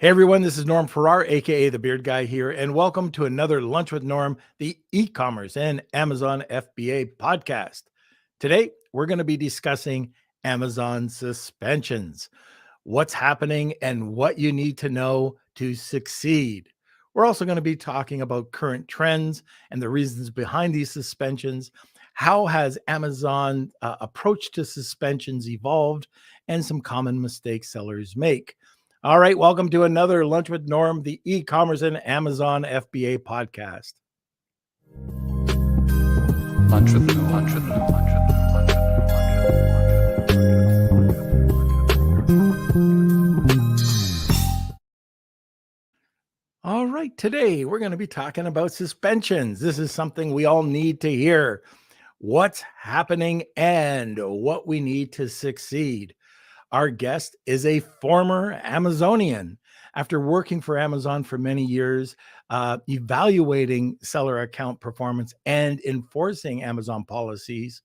Hey everyone, this is Norm Farrar, aka the Beard Guy here, and welcome to another Lunch with Norm, the e-commerce and Amazon FBA podcast. Today, we're going to be discussing Amazon suspensions, what's happening, and what you need to know to succeed. We're also going to be talking about current trends and the reasons behind these suspensions. How has Amazon approach to suspensions evolved, and some common mistakes sellers make? All right, welcome to another Lunch with Norm, the e-commerce and Amazon FBA podcast. Lunch with Norm. Lunch with Norm. Lunch with All right, today we're going to be talking about suspensions. This is something we all need to hear. What's happening and what we need to succeed. Our guest is a former Amazonian. After working for Amazon for many years, evaluating seller account performance and enforcing Amazon policies,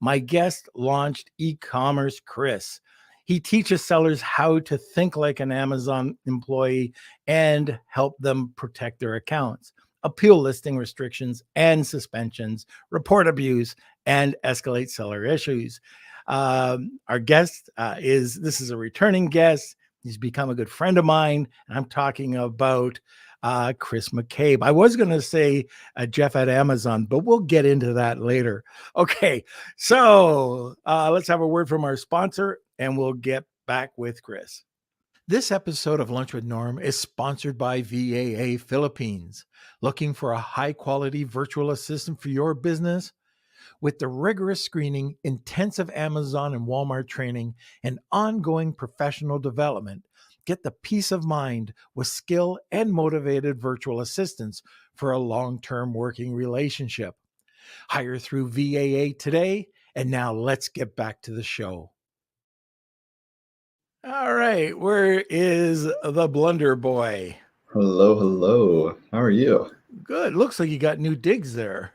my guest launched eCommerce Chris. He teaches sellers how to think like an Amazon employee and help them protect their accounts, appeal listing restrictions and suspensions, report abuse, and escalate seller issues. Our guest this is a returning guest. He's become a good friend of mine, and I'm talking about Chris McCabe. I was going to say Jeff at Amazon, but we'll get into that later. Okay, so let's have a word from our sponsor, and we'll get back with Chris. This episode of Lunch with Norm is sponsored by VAA Philippines. Looking for a high-quality virtual assistant for your business? With the rigorous screening, intensive Amazon and Walmart training, and ongoing professional development, get the peace of mind with skill and motivated virtual assistants for a long-term working relationship. Hire through VAA today, and now let's get back to the show. All right, where is the Blunder Boy? Hello. How are you? Good. Looks like you got new digs there.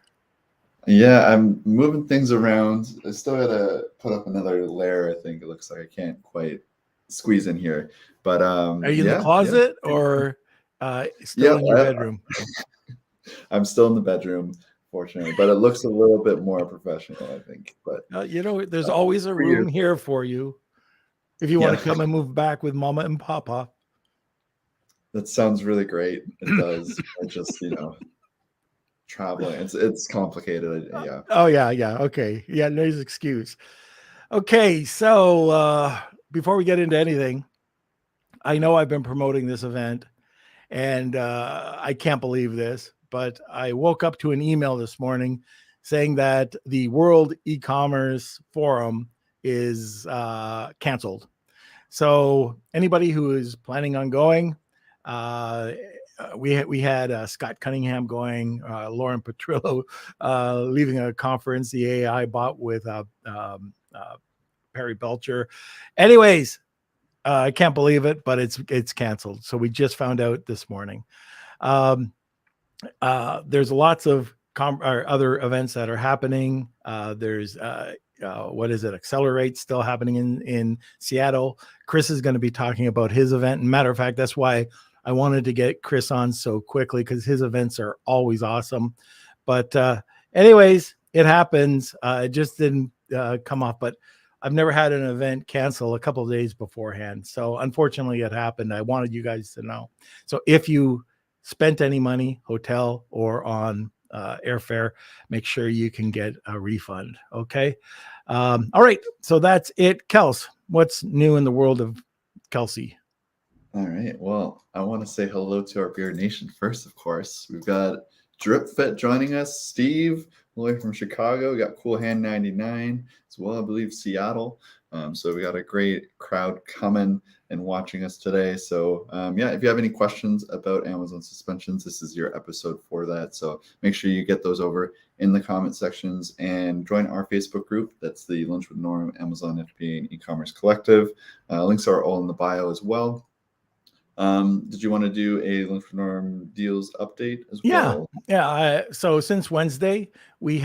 Yeah, I'm moving things around. I still gotta put up another layer. I think it looks like I can't quite squeeze in here. But Are you in the closet or still in your bedroom? I'm still in the bedroom, fortunately, but it looks a little bit more professional, I think. But there's always a room here for you if you want to come and move back with Mama and Papa. That sounds really great. It does. I just, traveling. It's complicated. Yeah. Oh yeah. Okay. Yeah, no excuse. Okay, so before we get into anything, I know I've been promoting this event, and I can't believe this, but I woke up to an email this morning saying that the World E-commerce Forum is canceled. So anybody who is planning on going, we had Scott Cunningham going, Lauren Petrillo leaving a conference, the AI bot with Perry Belcher. Anyways, I can't believe it, but it's canceled. So we just found out this morning. There's lots of other events that are happening. There's what is it? Accelerate still happening in Seattle. Chris is going to be talking about his event. And matter of fact, that's why I wanted to get Chris on so quickly, because his events are always awesome. But anyways, it happens. It just didn't come off, but I've never had an event cancel a couple of days beforehand. So unfortunately it happened. I wanted you guys to know. So if you spent any money, hotel or on airfare, make sure you can get a refund. Okay. All right. So that's it. Kels, what's new in the world of Kelsey? All right. Well, I want to say hello to our Beard Nation first, of course. We've got Drip Fit joining us, Steve, all the way from Chicago. We got Cool Hand 99 as well, I believe, Seattle. So we got a great crowd coming and watching us today. So if you have any questions about Amazon suspensions, this is your episode for that. So make sure you get those over in the comment sections and join our Facebook group. That's the Lunch with Norm, Amazon FBA and e-commerce collective. Links are all in the bio as well. Did you want to do a Lunch with Norm deals update as well? Yeah. So since Wednesday, we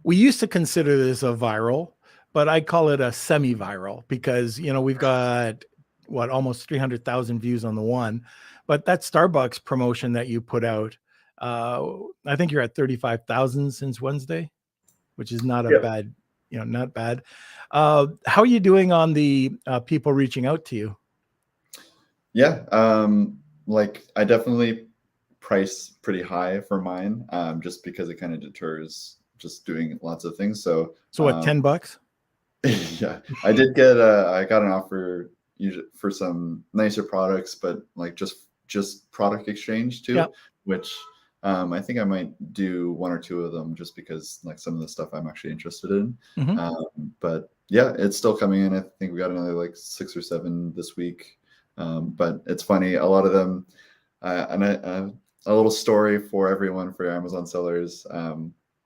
used to consider this a viral, but I call it a semi-viral because, we've got almost 300,000 views on the one, but that Starbucks promotion that you put out, I think you're at 35,000 since Wednesday, which is not a Yep. bad, not bad. How are you doing on the people reaching out to you? Yeah. Like I definitely price pretty high for mine, just because it kind of deters just doing lots of things. So what, $10? yeah, I did get I got an offer for some nicer products, but like just product exchange too, Yeah. which I think I might do one or two of them just because like some of the stuff I'm actually interested in. But yeah, it's still coming in. I think we got another like 6 or 7 this week. But it's funny, a lot of them, a little story for everyone, for Amazon sellers.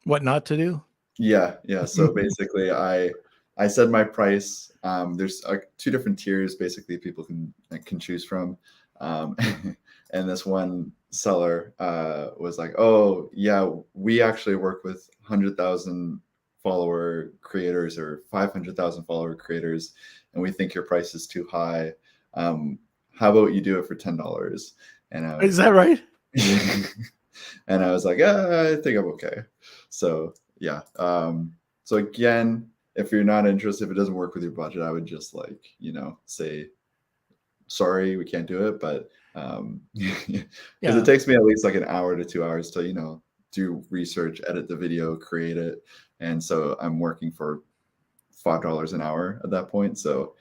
What not to do? Yeah. So basically, I said my price. There's 2 different tiers basically people can choose from, and this one seller was like, "Oh yeah, we actually work with 100,000 follower creators or 500,000 follower creators, and we think your price is too high. How about you do it for $10?" And I was Is that right? and I was like, I think I'm okay. So yeah. So again, if you're not interested, if it doesn't work with your budget, I would just like, say, sorry, we can't do it. But because it takes me at least like an hour to 2 hours to, do research, edit the video, create it. And so I'm working for $5 an hour at that point. So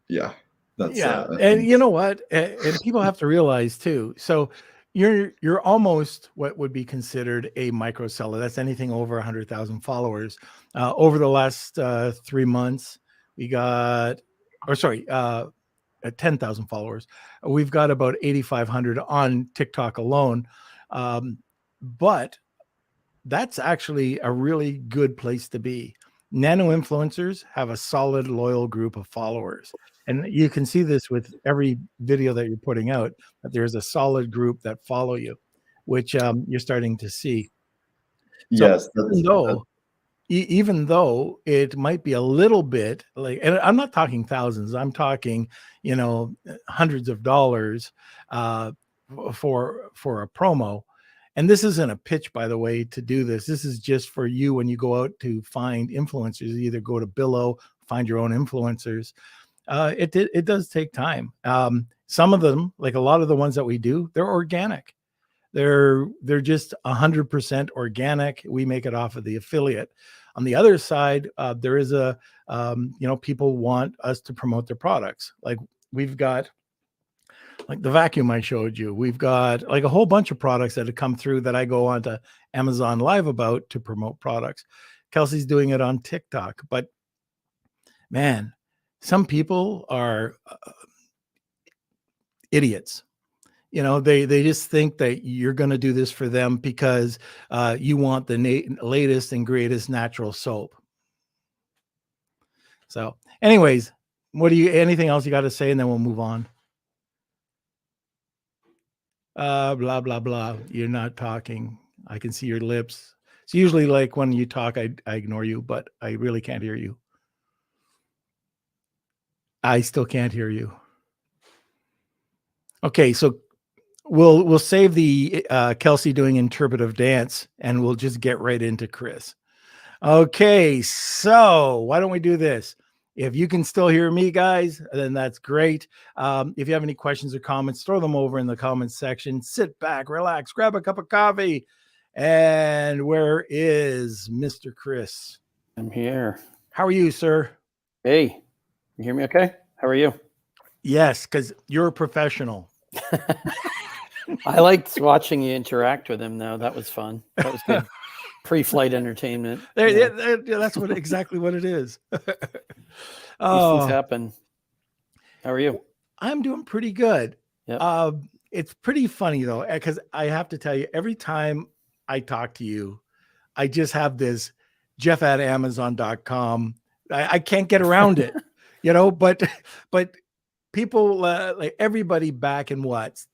yeah, that's and you know what? And people have to realize too. So you're almost what would be considered a micro seller. That's anything over 100,000 followers. Over the last 3 months, we got, or sorry, 10,000 followers. We've got about 8,500 on TikTok alone. But that's actually a really good place to be. Nano influencers have a solid, loyal group of followers. And you can see this with every video that you're putting out, that there's a solid group that follow you, which you're starting to see. So yes, even though it might be a little bit like, and I'm not talking thousands, I'm talking, hundreds of dollars for a promo. And this isn't a pitch, by the way, to do this. This is just for you when you go out to find influencers. You either go to Billo, find your own influencers. It does take time. Some of them, like a lot of the ones that we do, they're organic. They're just 100% organic. We make it off of the affiliate. On the other side, there is people want us to promote their products. Like we've got, like the vacuum I showed you. We've got like a whole bunch of products that have come through that I go on to Amazon Live about to promote products. Kelsey's doing it on TikTok, but man, some people are idiots. They just think that you're going to do this for them because you want the latest and greatest natural soap. So anyways, anything else you got to say? And then we'll move on. Blah, blah, blah. You're not talking. I can see your lips. It's usually like when you talk, I ignore you, but I really can't hear you. I still can't hear you. Okay, so we'll save the Kelsey doing interpretive dance, and we'll just get right into Chris. Okay, so why don't we do this? If you can still hear me, guys, then that's great. If you have any questions or comments, throw them over in the comments section. Sit back, relax, grab a cup of coffee. And where is Mr. Chris? I'm here. How are you, sir? Hey, you hear me okay? How are you? Yes, because you're a professional. I liked watching you interact with him, though. That was fun. That was good. Pre-flight entertainment. That's exactly what it is. These things happen. How are you? I'm doing pretty good. Yep. It's pretty funny though, because I have to tell you, every time I talk to you, I just have this jeff@amazon.com. I can't get around it, but people like everybody back in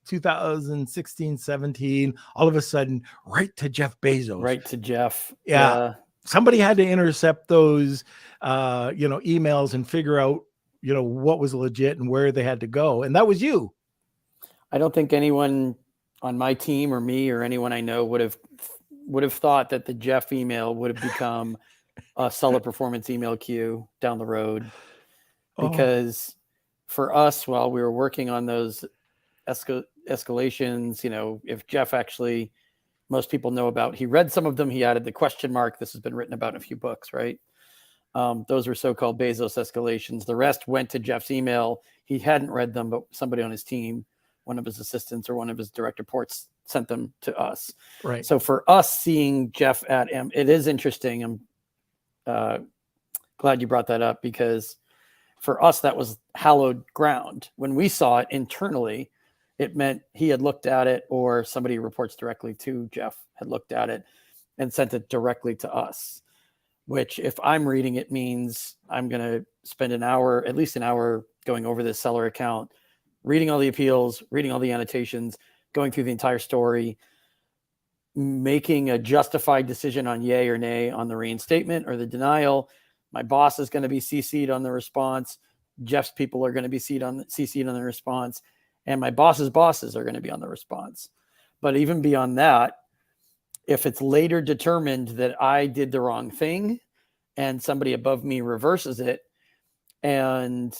2016, 17, all of a sudden, right to Jeff Bezos. Right to Jeff. Yeah. Somebody had to intercept those, emails and figure out what was legit and where they had to go. And that was you. I don't think anyone on my team or me or anyone I know would have thought that the Jeff email would have become a seller performance email queue down the road. Because for us, while we were working on those escalations, if Jeff actually, most people know about, he read some of them, he added the question mark. This has been written about in a few books, right? Those were so-called Bezos escalations. The rest went to Jeff's email. He hadn't read them, but somebody on his team, one of his assistants or one of his direct reports, sent them to us. Right. So for us seeing Jeff at it is interesting. I'm glad you brought that up, because for us, that was hallowed ground. When we saw it internally, it meant he had looked at it, or somebody who reports directly to Jeff had looked at it and sent it directly to us, which if I'm reading it means I'm going to spend at least an hour going over this seller account, reading all the appeals, reading all the annotations, going through the entire story, making a justified decision on yay or nay on the reinstatement or the denial. My boss is going to be CC'd on the response. Jeff's people are going to be CC'd on the response. And my boss's bosses are going to be on the response. But even beyond that, if it's later determined that I did the wrong thing and somebody above me reverses it, and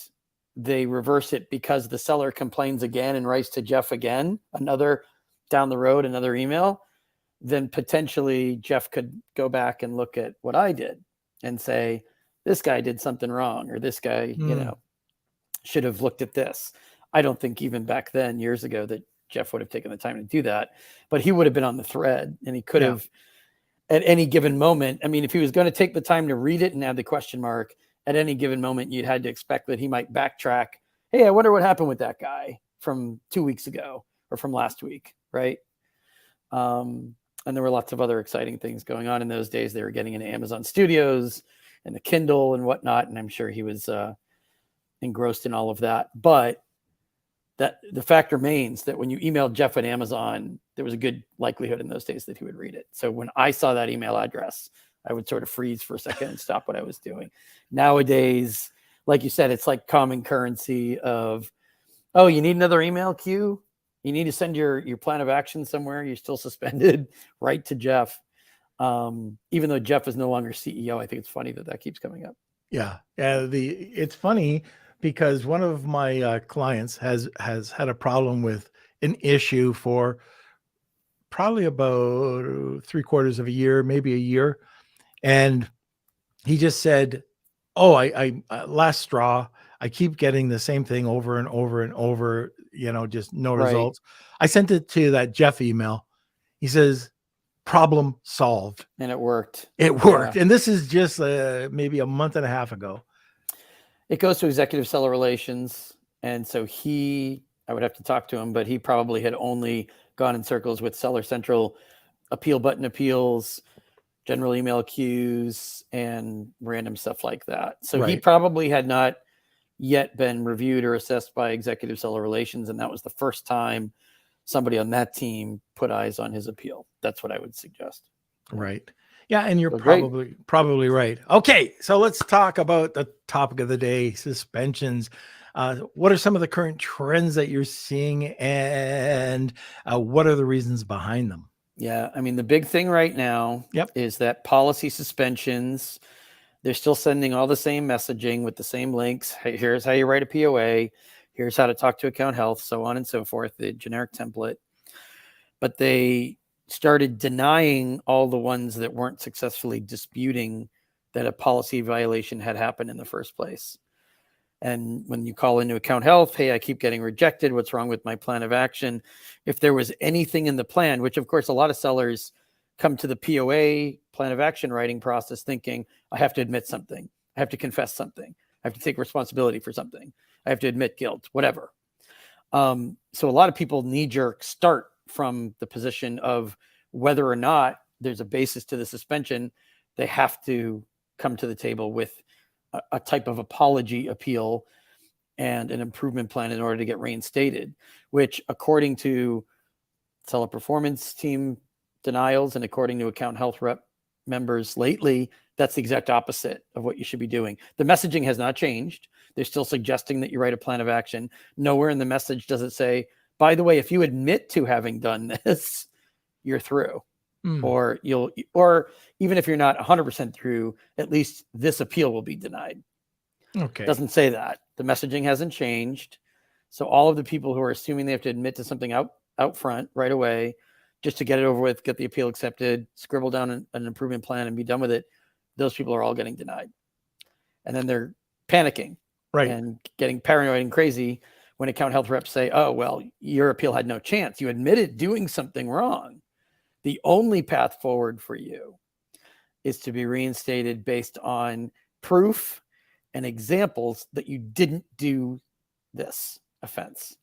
they reverse it because the seller complains again and writes to Jeff again, another email, then potentially Jeff could go back and look at what I did and say, this guy did something wrong, or this guy, should have looked at this. I don't think even back then, years ago, that Jeff would have taken the time to do that, but he would have been on the thread, and he could have at any given moment. I mean, if he was going to take the time to read it and add the question mark, at any given moment, you'd had to expect that he might backtrack. Hey, I wonder what happened with that guy from 2 weeks ago or from last week. Right. And there were lots of other exciting things going on in those days. They were getting into Amazon Studios and the Kindle and whatnot. And I'm sure he was engrossed in all of that. But that the fact remains that when you emailed Jeff at Amazon, there was a good likelihood in those days that he would read it. So when I saw that email address, I would sort of freeze for a second and stop what I was doing. Nowadays, like you said, it's like common currency of, oh, you need another email queue? You need to send your plan of action somewhere. You're still suspended. Right to Jeff. Even though Jeff is no longer CEO, I think it's funny that keeps coming up. Yeah. It's funny because one of my clients has had a problem with an issue for probably about 3/4 of a year, maybe a year. And he just said, oh, I last straw. I keep getting the same thing over and over and over, just no results. I sent it to that Jeff email. He says, problem solved. And it worked. It worked. Yeah. And this is just maybe a month and a half ago. It goes to executive seller relations. And so I would have to talk to him, but he probably had only gone in circles with Seller Central appeal button appeals, general email queues, and random stuff like that. So he probably had not yet been reviewed or assessed by executive seller relations. And that was the first time somebody on that team put eyes on his appeal. That's what I would suggest. Right. Yeah. And you're probably right. Okay. So let's talk about the topic of the day, suspensions. What are some of the current trends that you're seeing, and what are the reasons behind them? Yeah. I mean, the big thing right now is that policy suspensions, they're still sending all the same messaging with the same links. Hey, here's how you write a POA. Here's how to talk to account health, so on and so forth, the generic template. But they started denying all the ones that weren't successfully disputing that a policy violation had happened in the first place. And when you call into account health, hey, I keep getting rejected. What's wrong with my plan of action? If there was anything in the plan, which of course a lot of sellers come to the POA plan of action writing process thinking, I have to admit something. I have to confess something. I have to take responsibility for something. I have to admit guilt, whatever. So a lot of people knee-jerk start from the position of whether or not there's a basis to the suspension. They have to come to the table with a type of apology appeal and an improvement plan in order to get reinstated, which according to seller performance team denials and according to account health rep members lately, that's the exact opposite of what you should be doing. The messaging has not changed. They're still suggesting that you write a plan of action. Nowhere in the message does it say, by the way, if you admit to having done this, you're through. Or even if you're not 100% through, at least this appeal will be denied. Okay. Doesn't say that. The messaging hasn't changed. So all of the people who are assuming they have to admit to something out front right away, just to get it over with, get the appeal accepted, scribble down an improvement plan and be done with it, those people are all getting denied. And then they're panicking and getting paranoid and crazy when account health reps say, oh, well, your appeal had no chance. You admitted doing something wrong. The only path forward for you is to be reinstated based on proof and examples that you didn't do this offense,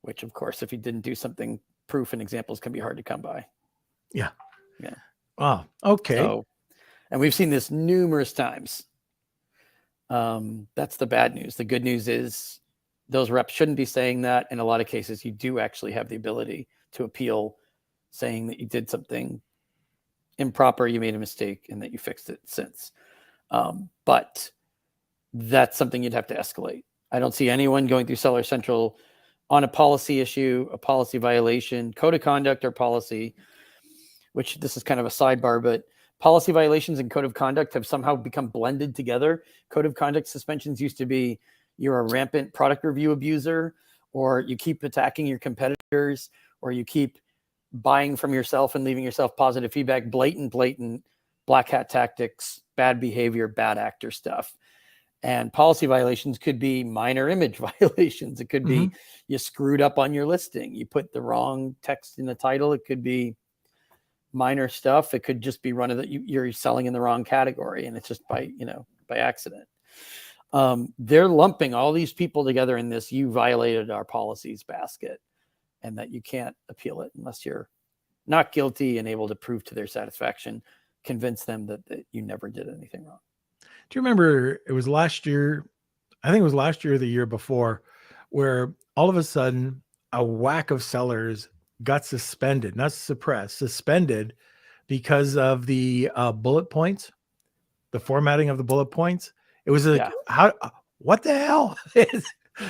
which, of course, if you didn't do something, proof and examples can be hard to come by. Yeah. Yeah. Oh, okay. So, and we've seen this numerous times. That's the bad news. The good news is those reps shouldn't be saying that. In a lot of cases, you do actually have the ability to appeal, saying that you did something improper, you made a mistake, and that you fixed it since. But that's something you'd have to escalate. I don't see anyone going through Seller Central on a policy issue, a policy violation, code of conduct or policy, which this is kind of a sidebar, but policy violations and code of conduct have somehow become blended together. Code of conduct suspensions used to be you're a rampant product review abuser, or you keep attacking your competitors, or you keep buying from yourself and leaving yourself positive feedback, blatant black hat tactics, bad behavior, bad actor stuff. And policy violations could be minor image violations. It could be you screwed up on your listing. You put the wrong text in the title. It could be minor stuff. It could just be you're selling in the wrong category, and it's just by accident. They're lumping all these people together in this "you violated our policies" basket, and that you can't appeal it unless you're not guilty and able to prove to their satisfaction, convince them that you never did anything wrong. Do you remember it was last year? I think it was last year or the year before, where all of a sudden a whack of sellers got suspended, not suppressed, suspended because of the bullet points, the formatting of the bullet points. It was like, what the hell?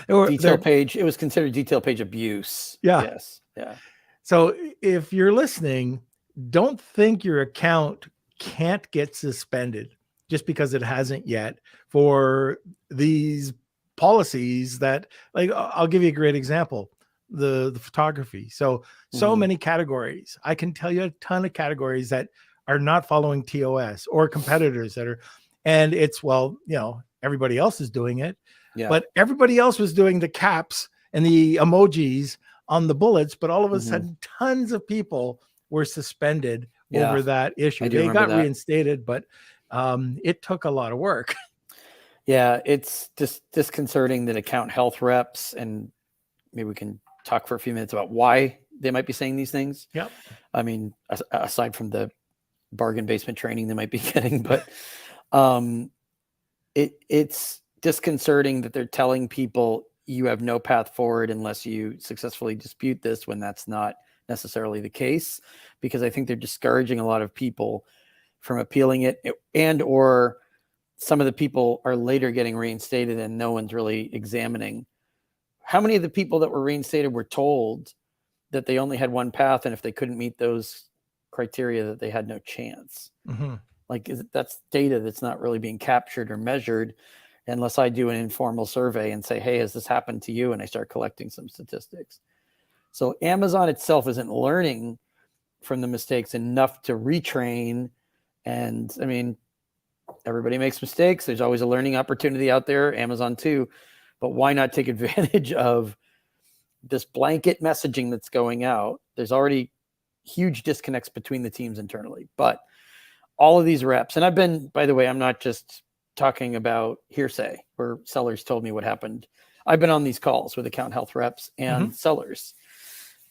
Detail page. It was considered detail page abuse. Yeah. Yes. Yeah. So if you're listening, don't think your account can't get suspended just because it hasn't yet for these policies that, like, I'll give you a great example. The photography. So many categories. I can tell you a ton of categories that are not following TOS, or competitors that are, and it's, everybody else is doing it, but everybody else was doing the caps and the emojis on the bullets, but all of a sudden tons of people were suspended over that issue. They got reinstated, but it took a lot of work. Yeah, it's just disconcerting that account health reps, and maybe we can talk for a few minutes about why they might be saying these things. Yep. I mean, aside from the bargain basement training they might be getting, but it's disconcerting that they're telling people you have no path forward unless you successfully dispute this, when that's not necessarily the case, because I think they're discouraging a lot of people from appealing it, and or some of the people are later getting reinstated and no one's really examining how many of the people that were reinstated were told that they only had one path, and if they couldn't meet those criteria, that they had no chance. Like, that's data that's not really being captured or measured unless I do an informal survey and say, hey, has this happened to you? And I start collecting some statistics. So Amazon itself isn't learning from the mistakes enough to retrain. And I mean, everybody makes mistakes. There's always a learning opportunity out there, Amazon too. But why not take advantage of this blanket messaging that's going out? There's already huge disconnects between the teams internally, but all of these reps, and I've been, by the way, I'm not just talking about hearsay where sellers told me what happened. I've been on these calls with account health reps and sellers,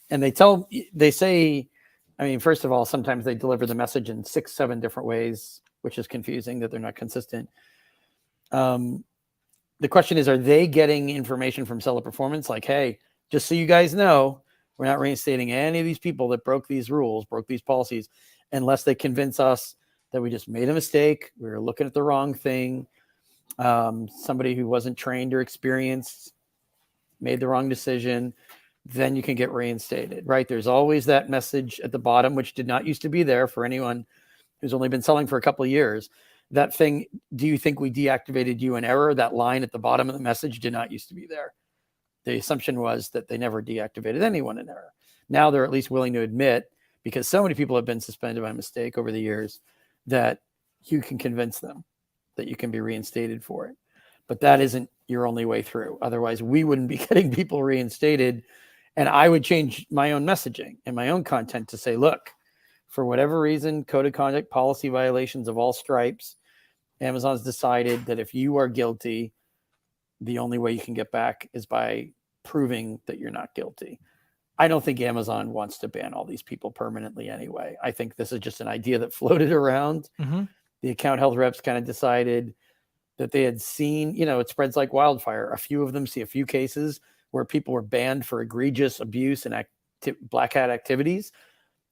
and they say, I mean, first of all, sometimes they deliver the message in 6-7 different ways, which is confusing that they're not consistent. The question is, are they getting information from seller performance? Like, hey, just so you guys know, we're not reinstating any of these people that broke these rules, broke these policies, unless they convince us that we just made a mistake. We were looking at the wrong thing. Somebody who wasn't trained or experienced made the wrong decision. Then you can get reinstated, right? There's always that message at the bottom, which did not used to be there for anyone who's only been selling for a couple of years. That thing, do you think we deactivated you in error? That line at the bottom of the message did not used to be there. The assumption was that they never deactivated anyone in error. Now they're at least willing to admit, because so many people have been suspended by mistake over the years, that you can convince them that you can be reinstated for it. But that isn't your only way through. Otherwise, we wouldn't be getting people reinstated. And I would change my own messaging and my own content to say, look, for whatever reason, code of conduct policy violations of all stripes, Amazon's decided that if you are guilty, the only way you can get back is by proving that you're not guilty. I don't think Amazon wants to ban all these people permanently anyway. I think this is just an idea that floated around. Mm-hmm. The account health reps kind of decided that they had seen, it spreads like wildfire. A few of them see a few cases where people were banned for egregious abuse and black hat activities.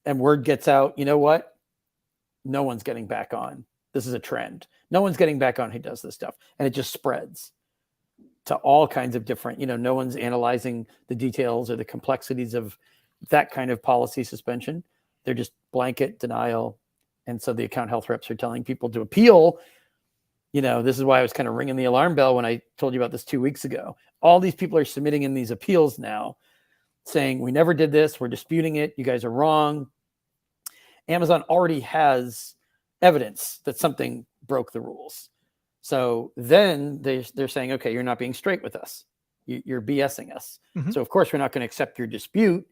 And word gets out, you know what? No one's getting back on. This is a trend. No one's getting back on who does this stuff. And it just spreads to all kinds of different, no one's analyzing the details or the complexities of that kind of policy suspension. They're just blanket denial. And so the account health reps are telling people to appeal. This is why I was kind of ringing the alarm bell when I told you about this 2 weeks ago. All these people are submitting in these appeals now saying, we never did this. We're disputing it. You guys are wrong. Amazon already has evidence that something broke the rules. So then they're saying, okay, you're not being straight with us. You're BSing us. Mm-hmm. So of course, we're not going to accept your dispute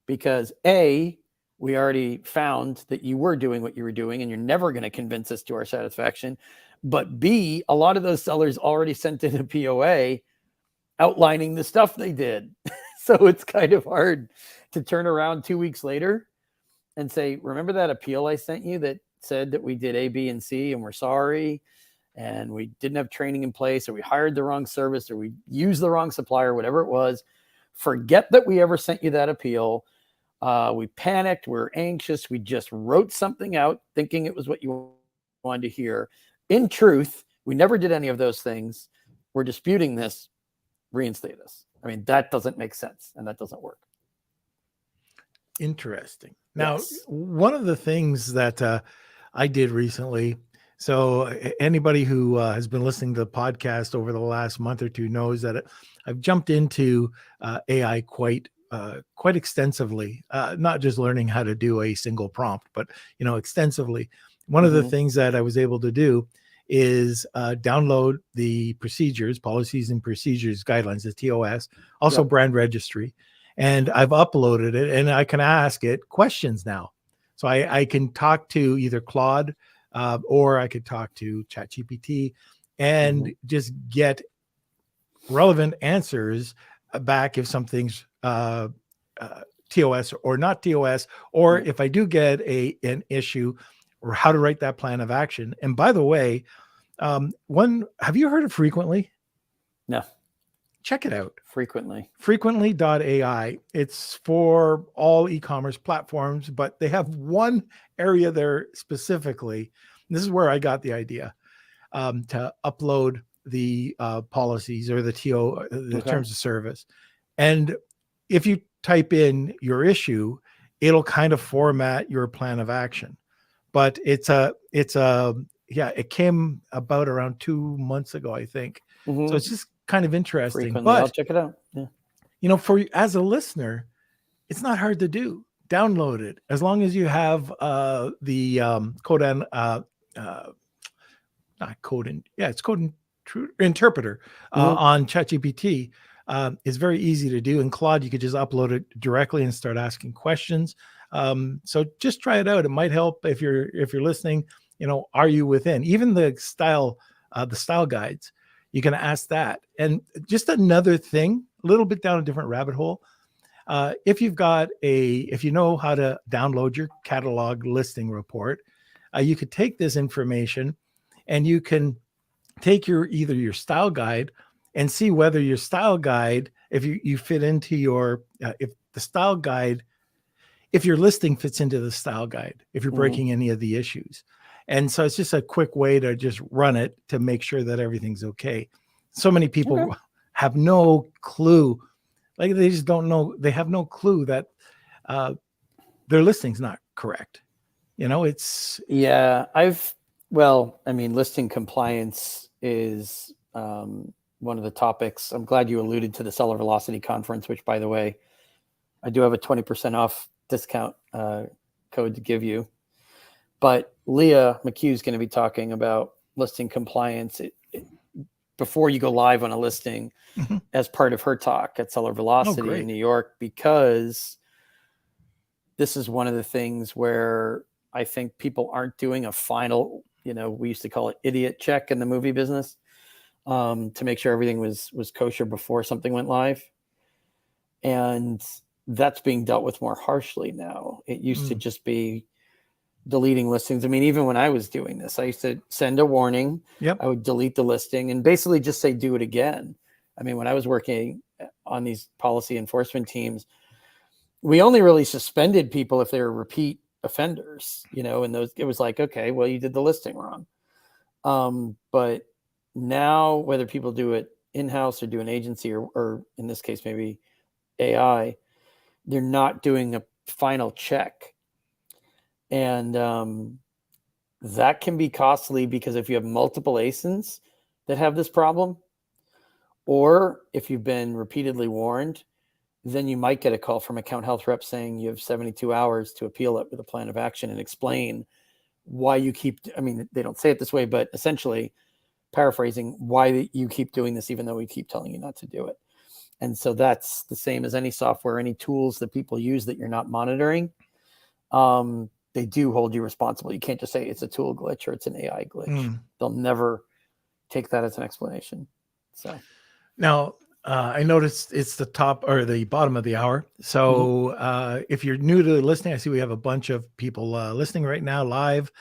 because A, we already found that you were doing what you were doing and you're never going to convince us to our satisfaction. But B, a lot of those sellers already sent in a POA outlining the stuff they did. So it's kind of hard to turn around 2 weeks later and say, remember that appeal I sent you that said that we did A, B, and C and we're sorry and we didn't have training in place or we hired the wrong service or we used the wrong supplier, whatever it was. Forget that we ever sent you that appeal. We panicked. We were anxious. We just wrote something out thinking it was what you wanted to hear. In truth, we never did any of those things. We're disputing this. Reinstate us. I mean, that doesn't make sense and that doesn't work. Interesting. Now, Yes. One of the things that I did recently, so anybody who has been listening to the podcast over the last month or two knows that I've jumped into AI quite extensively, not just learning how to do a single prompt, but extensively. One of the things that I was able to do is download the procedures, policies and procedures guidelines, the TOS, also brand registry. And I've uploaded it and I can ask it questions now. So I can talk to either Claude or I could talk to ChatGPT and just get relevant answers back if something's TOS or not TOS, or if I do get an issue or how to write that plan of action. And by the way, have you heard of Frequently? No. Check it out. Frequently.ai. It's for all e-commerce platforms, but they have one area there specifically. This is where I got the idea to upload the policies or the terms of service. And if you type in your issue, it'll kind of format your plan of action. But it came about around 2 months ago, I think. So it's just kind of interesting. Frequently, but I'll check it out. Yeah. for you as a listener, it's not hard to do. Download it as long as you have the code and not code. It's code interpreter on ChatGPT. It's very easy to do. In Claude, you could just upload it directly and start asking questions. So just try it out. It might help if you're listening. Are you within? Even the style guides, you can ask that. And just another thing, a little bit down a different rabbit hole. If you know how to download your catalog listing report, you could take this information and you can take either your style guide and see whether your style guide, if you fit into if your listing fits into the style guide, if you're breaking any of the issues. And so it's just a quick way to just run it to make sure that everything's okay. So many people Okay. have no clue. Like they just don't know. They have no clue that their listing's not correct. It's Yeah, listing compliance is one of the topics. I'm glad you alluded to the Seller Velocity Conference, which, by the way, I do have a 20% off discount code to give you. But Leah McHugh is going to be talking about listing compliance before you go live on a listing as part of her talk at Seller Velocity in New York, because this is one of the things where I think people aren't doing a final, we used to call it idiot check in the movie business, to make sure everything was kosher before something went live. And that's being dealt with more harshly now. It used to just be deleting listings. I mean, even when I was doing this, I used to send a warning. Yep. I would delete the listing and basically just say, do it again. I mean, when I was working on these policy enforcement teams, we only really suspended people if they were repeat offenders, and those, it was like, okay, well, you did the listing wrong. But now, whether people do it in-house or do an agency or in this case, maybe AI, they're not doing a final check. And that can be costly, because if you have multiple ASINs that have this problem, or if you've been repeatedly warned, then you might get a call from account health rep saying you have 72 hours to appeal it with a plan of action and explain why you keep, I mean, they don't say it this way, but essentially paraphrasing, why you keep doing this, even though we keep telling you not to do it. And so that's the same as any software, any tools that people use that you're not monitoring. They do hold you responsible. You can't just say it's a tool glitch or it's an AI glitch. They'll never take that as an explanation. So now I noticed it's the top or the bottom of the hour. So if you're new to listening, I see we have a bunch of people listening right now live.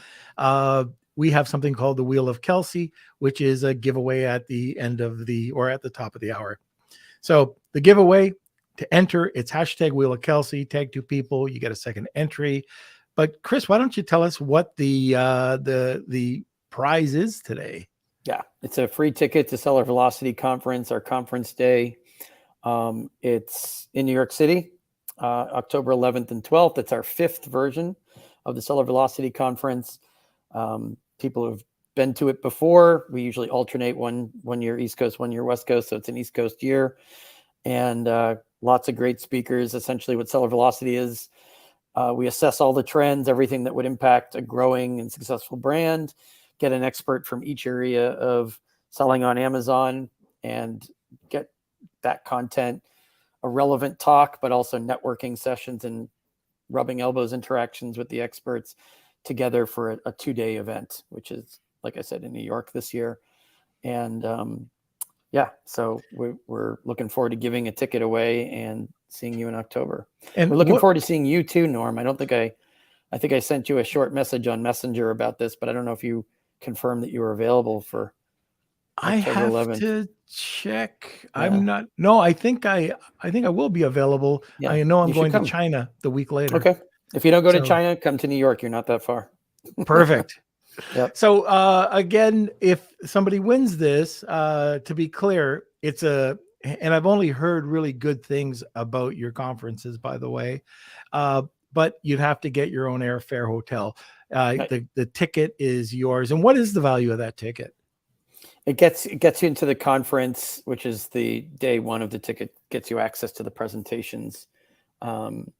We have something called the Wheel of Kelsey, which is a giveaway at the end of or at the top of the hour. So the giveaway, to enter, it's hashtag Wheel of Kelsey, tag 2 people, you get a second entry. But Chris, why don't you tell us what the prize is today? Yeah, it's a free ticket to Seller Velocity Conference, our conference day. It's in New York City, October 11th and 12th. It's our 5th version of the Seller Velocity Conference. People have been to it before. We usually alternate one year East Coast, 1 year West Coast. So it's an East Coast year. And lots of great speakers. Essentially what Seller Velocity is, we assess all the trends, everything that would impact a growing and successful brand, get an expert from each area of selling on Amazon, and get that content, a relevant talk, but also networking sessions and rubbing elbows interactions with the experts together for a 2-day event, which is, like I said, in New York this year. And so we're looking forward to giving a ticket away and seeing you in October. And we're looking forward to seeing you too, Norm. I think I sent you a short message on Messenger about this, but I don't know if you confirmed that you were available for October I have 11th. to check. Yeah. I'm not. No, I think I will be available. Yeah, I know I'm you should going to come. China the week later. Okay. If you don't go to China, come to New York. You're not that far. Perfect. Yep. So again, if somebody wins this, to be clear, and I've only heard really good things about your conferences, by the way, but you'd have to get your own airfare, hotel. Right. The ticket is yours. And what is the value of that ticket? It gets you into the conference, which is the day one of the ticket, gets you access to the presentations. And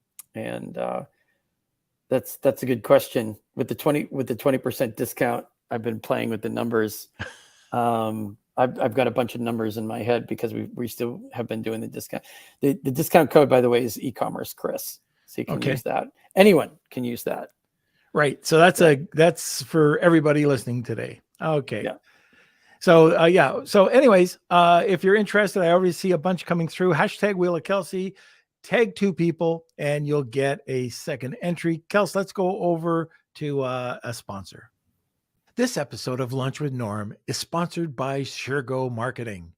that's a good question. With the 20% discount, I've been playing with the numbers. I've got a bunch of numbers in my head because we still have been doing the discount. The discount code, by the way, is eCommerce Chris. So you can use that. Anyone can use that. Right. So that's for everybody listening today. Okay. Yeah. So So anyways, if you're interested, I already see a bunch coming through. Hashtag Wheel of Kelsey, tag 2 people, and you'll get a second entry. Kels, let's go over to a sponsor. This episode of Lunch with Norm is sponsored by SureGo Marketing.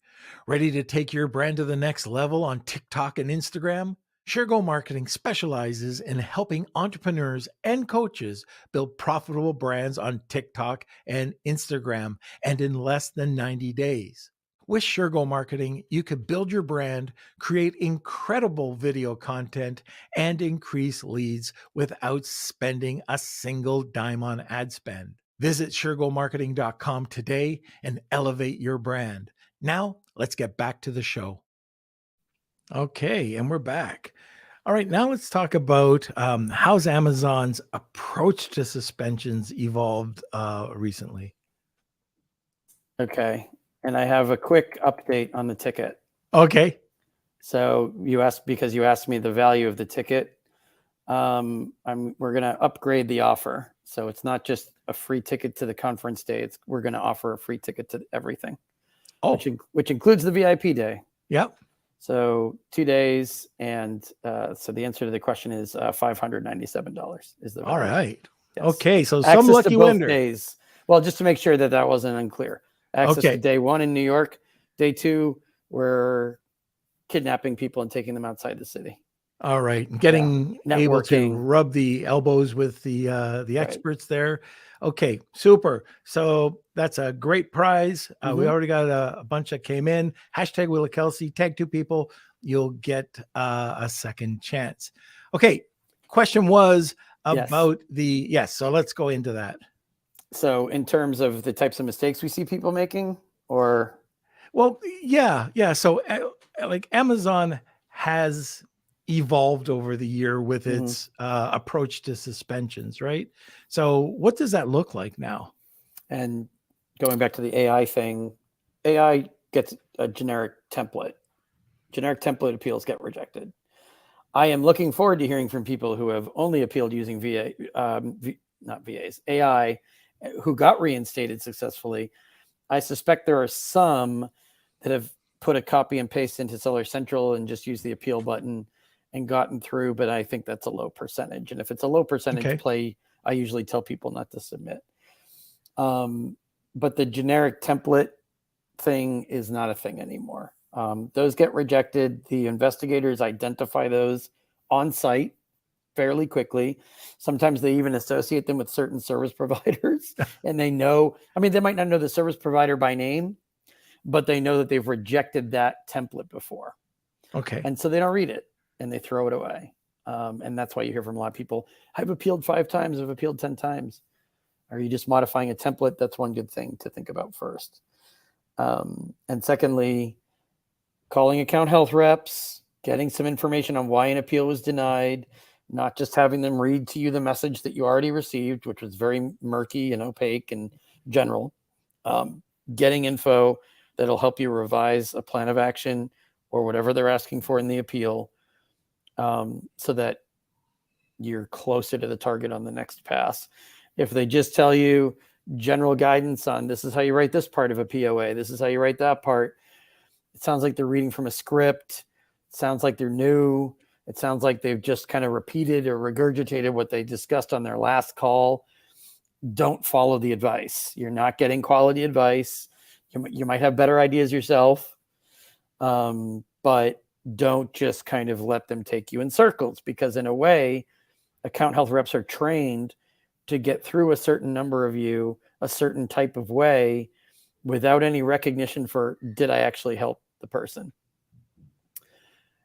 Ready to take your brand to the next level on TikTok and Instagram? SureGo Marketing specializes in helping entrepreneurs and coaches build profitable brands on TikTok and Instagram and in less than 90 days. With SureGo Marketing, you could build your brand, create incredible video content, and increase leads without spending a single dime on ad spend. Visit SureGoMarketing.com today and elevate your brand. Now, let's get back to the show. Okay, and we're back. All right, now let's talk about how's Amazon's approach to suspensions evolved recently. Okay. And I have a quick update on the ticket. Okay. So because you asked me the value of the ticket. We're going to upgrade the offer. So it's not just a free ticket to the conference day. We're going to offer a free ticket to everything. Oh, which includes the VIP day. Yep. So 2 days. And so the answer to the question is $597 is the value. All right. Yes. Okay. So Access some lucky to both winner. days. Well, just to make sure that wasn't unclear. Access to day 1 in New York. Day 2, we're kidnapping people and taking them outside the city. All right. Getting able to Networking. rub the elbows with the experts there. Okay, super. So that's a great prize. We already got a bunch that came in. Hashtag Wheel of Kelsey, tag 2 people. You'll get a second chance. Okay, question was about so let's go into that. So in terms of the types of mistakes we see people making, or? Well, yeah. So like Amazon has evolved over the year with its approach to suspensions, right? So what does that look like now? And going back to the AI thing, AI gets a generic template. Generic template appeals get rejected. I am looking forward to hearing from people who have only appealed using not VAs, AI, who got reinstated successfully. I suspect there are some that have put a copy and paste into Seller Central and just used the appeal button and gotten through, but I think that's a low percentage. And if it's a low percentage play, I usually tell people not to submit. But the generic template thing is not a thing anymore. Those get rejected. The investigators identify those on site fairly quickly. Sometimes they even associate them with certain service providers, and they know, they might not know the service provider by name, but they know that they've rejected that template before. Okay. And so they don't read it and they throw it away. And that's why you hear from a lot of people, I've appealed 5 times, I've appealed 10 times. Are you just modifying a template? That's one good thing to think about first. And secondly, calling account health reps, getting some information on why an appeal was denied, not just having them read to you the message that you already received, which was very murky and opaque and general. Getting info that'll help you revise a plan of action or whatever they're asking for in the appeal, so that you're closer to the target on the next pass. If they just tell you general guidance on this is how you write this part of a POA, this is how you write that part, it sounds like they're reading from a script. It sounds like they're new. It sounds like they've just kind of repeated or regurgitated what they discussed on their last call. Don't follow the advice. You're not getting quality advice. You might have better ideas yourself, but don't just kind of let them take you in circles, because in a way, account health reps are trained to get through a certain number of you a certain type of way without any recognition for, did I actually help the person?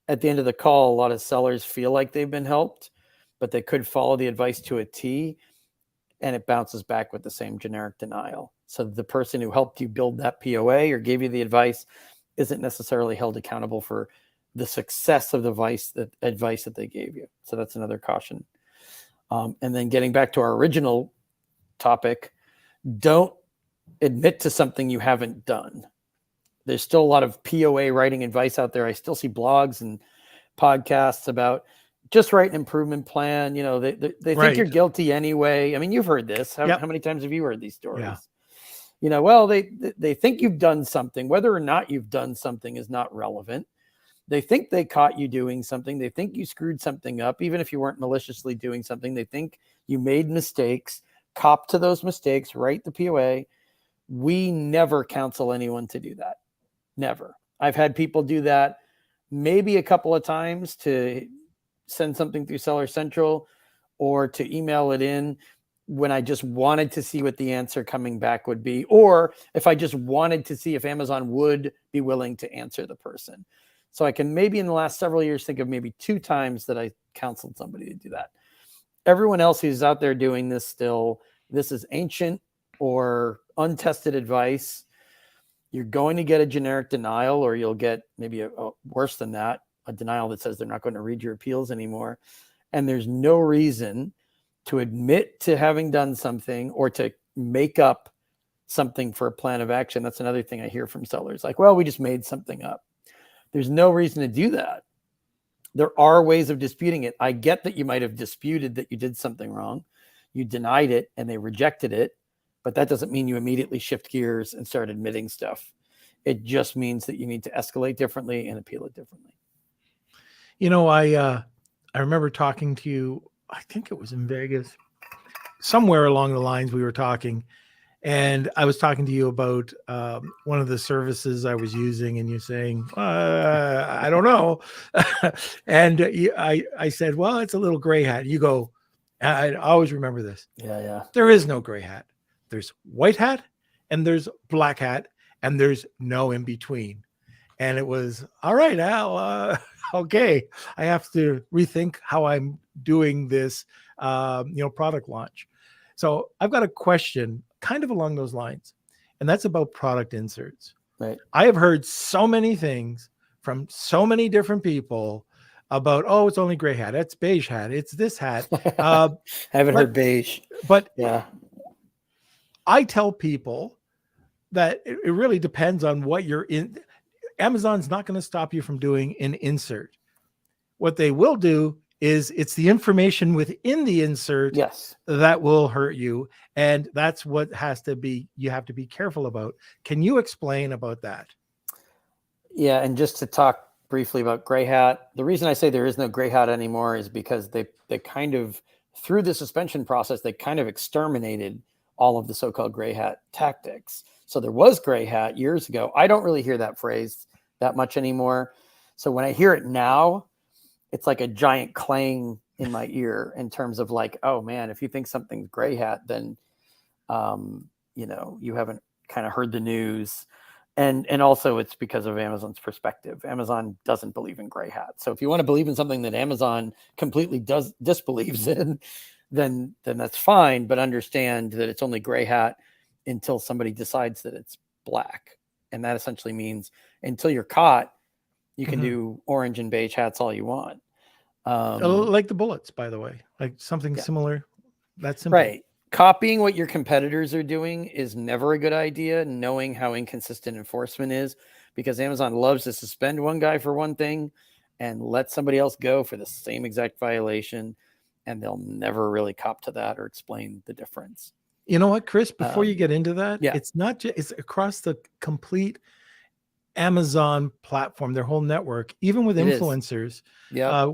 At the end of the call, a lot of sellers feel like they've been helped, but they could follow the advice to a T, and it bounces back with the same generic denial. So the person who helped you build that POA or gave you the advice isn't necessarily held accountable for the success of the advice that they gave you. So that's another caution. And then getting back to our original topic, don't admit to something you haven't done. There's still a lot of POA writing advice out there. I still see blogs and podcasts about just write an improvement plan. They think you're guilty anyway. You've heard this. How many times have you heard these stories? Yeah. Well, they think you've done something. Whether or not you've done something is not relevant. They think they caught you doing something. They think you screwed something up, even if you weren't maliciously doing something. They think you made mistakes. Cop to those mistakes, write the POA. We never counsel anyone to do that. Never. I've had people do that maybe a couple of times to send something through Seller Central or to email it in when I just wanted to see what the answer coming back would be, or if I just wanted to see if Amazon would be willing to answer the person. So I can maybe in the last several years think of maybe 2 times that I counseled somebody to do that. Everyone else who's out there doing this still, this is ancient or untested advice. You're going to get a generic denial, or you'll get maybe a worse than that, a denial that says they're not going to read your appeals anymore. And there's no reason to admit to having done something or to make up something for a plan of action. That's another thing I hear from sellers. Like, well, we just made something up. There's no reason to do that. There are ways of disputing it. I get that you might have disputed that you did something wrong. You denied it and they rejected it, but that doesn't mean you immediately shift gears and start admitting stuff. It just means that you need to escalate differently and appeal it differently. You know, I remember talking to you, I think it was in Vegas, somewhere along the lines we were talking, and I was talking to you about one of the services I was using, and you're saying, I don't know. And I said, well, it's a little gray hat. You go, I always remember this. Yeah. There is no gray hat. There's white hat and there's black hat, and there's no in between. And it was, all right, Al, okay, I have to rethink how I'm doing this, product launch. So I've got a question kind of along those lines, and that's about product inserts. Right. I have heard so many things from so many different people about, oh, it's only gray hat, it's beige hat, it's this hat. Haven't heard beige. But yeah, I tell people that it really depends on what you're in. Amazon's not going to stop you from doing an insert. What they will do is it's the information within the insert that will hurt you. And that's what you have to be careful about. Can you explain about that? Yeah. And just to talk briefly about gray hat, the reason I say there is no gray hat anymore is because they kind of, through the suspension process, they kind of exterminated all of the so-called gray hat tactics. So there was gray hat years ago. I don't really hear that phrase that much anymore. So when I hear it now, it's like a giant clang in my ear in terms of like, oh man, if you think something's gray hat, then, you haven't kind of heard the news. And also it's because of Amazon's perspective. Amazon doesn't believe in gray hat. So if you want to believe in something that Amazon completely disbelieves in, then that's fine. But understand that it's only gray hat until somebody decides that it's black. And that essentially means until you're caught, you can do orange and beige hats all you want. Like the bullets, by the way, like something similar. That's simple. Right. Copying what your competitors are doing is never a good idea, knowing how inconsistent enforcement is, because Amazon loves to suspend one guy for one thing and let somebody else go for the same exact violation. And they'll never really cop to that or explain the difference. You know what, Chris, before you get into that, yeah. It's not just, it's across the complete Amazon platform, their whole network, even with influencers. Yeah.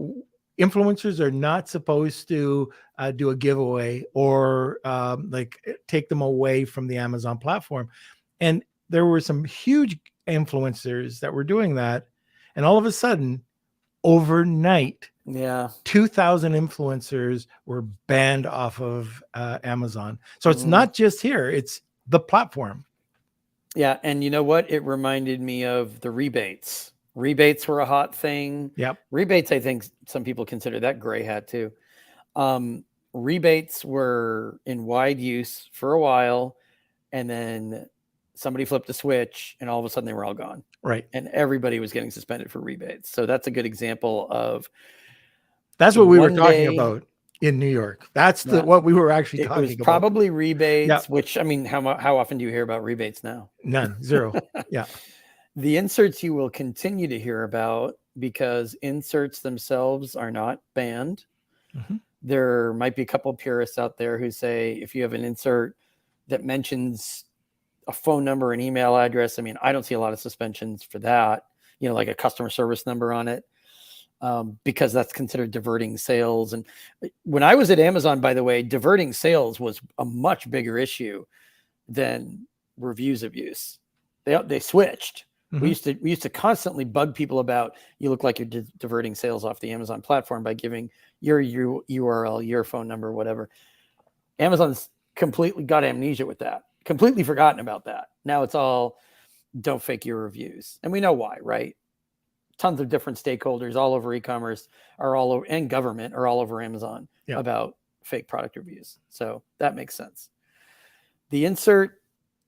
Influencers are not supposed to do a giveaway or take them away from the Amazon platform. And there were some huge influencers that were doing that. And all of a sudden, overnight, 2,000 influencers were banned off of Amazon. So it's not just here, it's the platform. Yeah. And you know what? It reminded me of the rebates. Rebates were a hot thing. Yep. Rebates, I think some people consider that gray hat too. Rebates were in wide use for a while, and then somebody flipped a switch and all of a sudden they were all gone. Right. And everybody was getting suspended for rebates. So that's a good example of. That's what we were talking about in New York. That's what we were actually talking about. Probably rebates, which, I mean, how often do you hear about rebates now? None, zero. Yeah. The inserts you will continue to hear about, because inserts themselves are not banned. There might be a couple of purists out there who say if you have an insert that mentions a phone number, an email address, I mean, I don't see a lot of suspensions for that, like a customer service number on it, because that's considered diverting sales. And when I was at Amazon, by the way, diverting sales was a much bigger issue than reviews abuse. They switched. We used to constantly bug people about, you look like you're diverting sales off the Amazon platform by giving your URL, your phone number, whatever. Amazon's completely got amnesia with that, completely forgotten about that. Now it's all, don't fake your reviews. And we know why, right? Tons of different stakeholders all over e-commerce are all over, and government are all over Amazon about fake product reviews. So that makes sense. The insert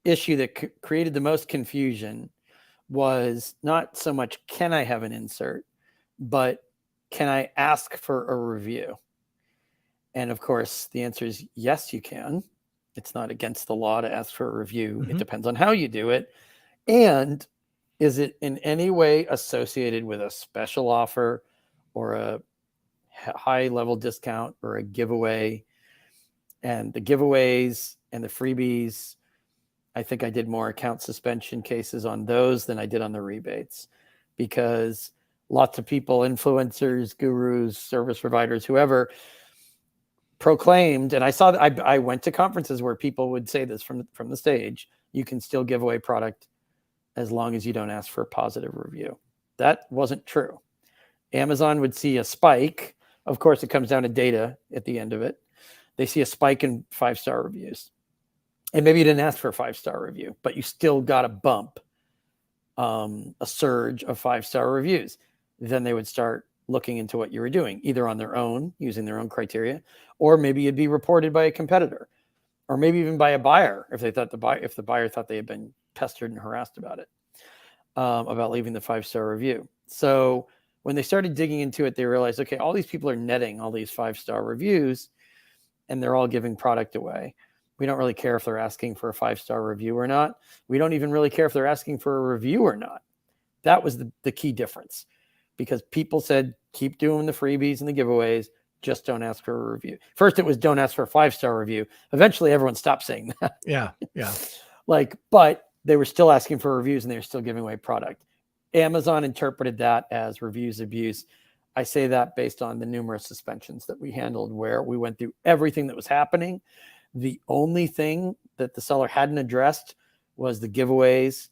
issue that created the most confusion was not so much, can I have an insert, but can I ask for a review? And of course, the answer is yes, you can. It's not against the law to ask for a review. It depends on how you do it. And is it in any way associated with a special offer or a high level discount or a giveaway? And the giveaways and the freebies, I think I did more account suspension cases on those than I did on the rebates, because lots of people, influencers, gurus, service providers, whoever, proclaimed, and I saw that I went to conferences where people would say this from the stage, you can still give away product as long as you don't ask for a positive review. That wasn't true. Amazon would see a spike. Of course, it comes down to data at the end of it. They see a spike in 5-star reviews. And maybe you didn't ask for a 5-star review, but you still got a bump, a surge of 5-star reviews. Then they would start looking into what you were doing, either on their own, using their own criteria, or maybe you'd be reported by a competitor, or maybe even by a buyer if the buyer thought they had been pestered and harassed about it, about leaving the 5-star review. So when they started digging into it, they realized, okay, all these people are netting all these 5-star reviews, and they're all giving product away. We don't really care if they're asking for a 5-star review or not. We don't even really care if they're asking for a review or not. That was the key difference, because people said, keep doing the freebies and the giveaways, just don't ask for a review. First, it was don't ask for a 5-star review. Eventually, everyone stopped saying that. Yeah. But they were still asking for reviews and they were still giving away product. Amazon interpreted that as reviews abuse. I say that based on the numerous suspensions that we handled, where we went through everything that was happening. The only thing that the seller hadn't addressed was the giveaways.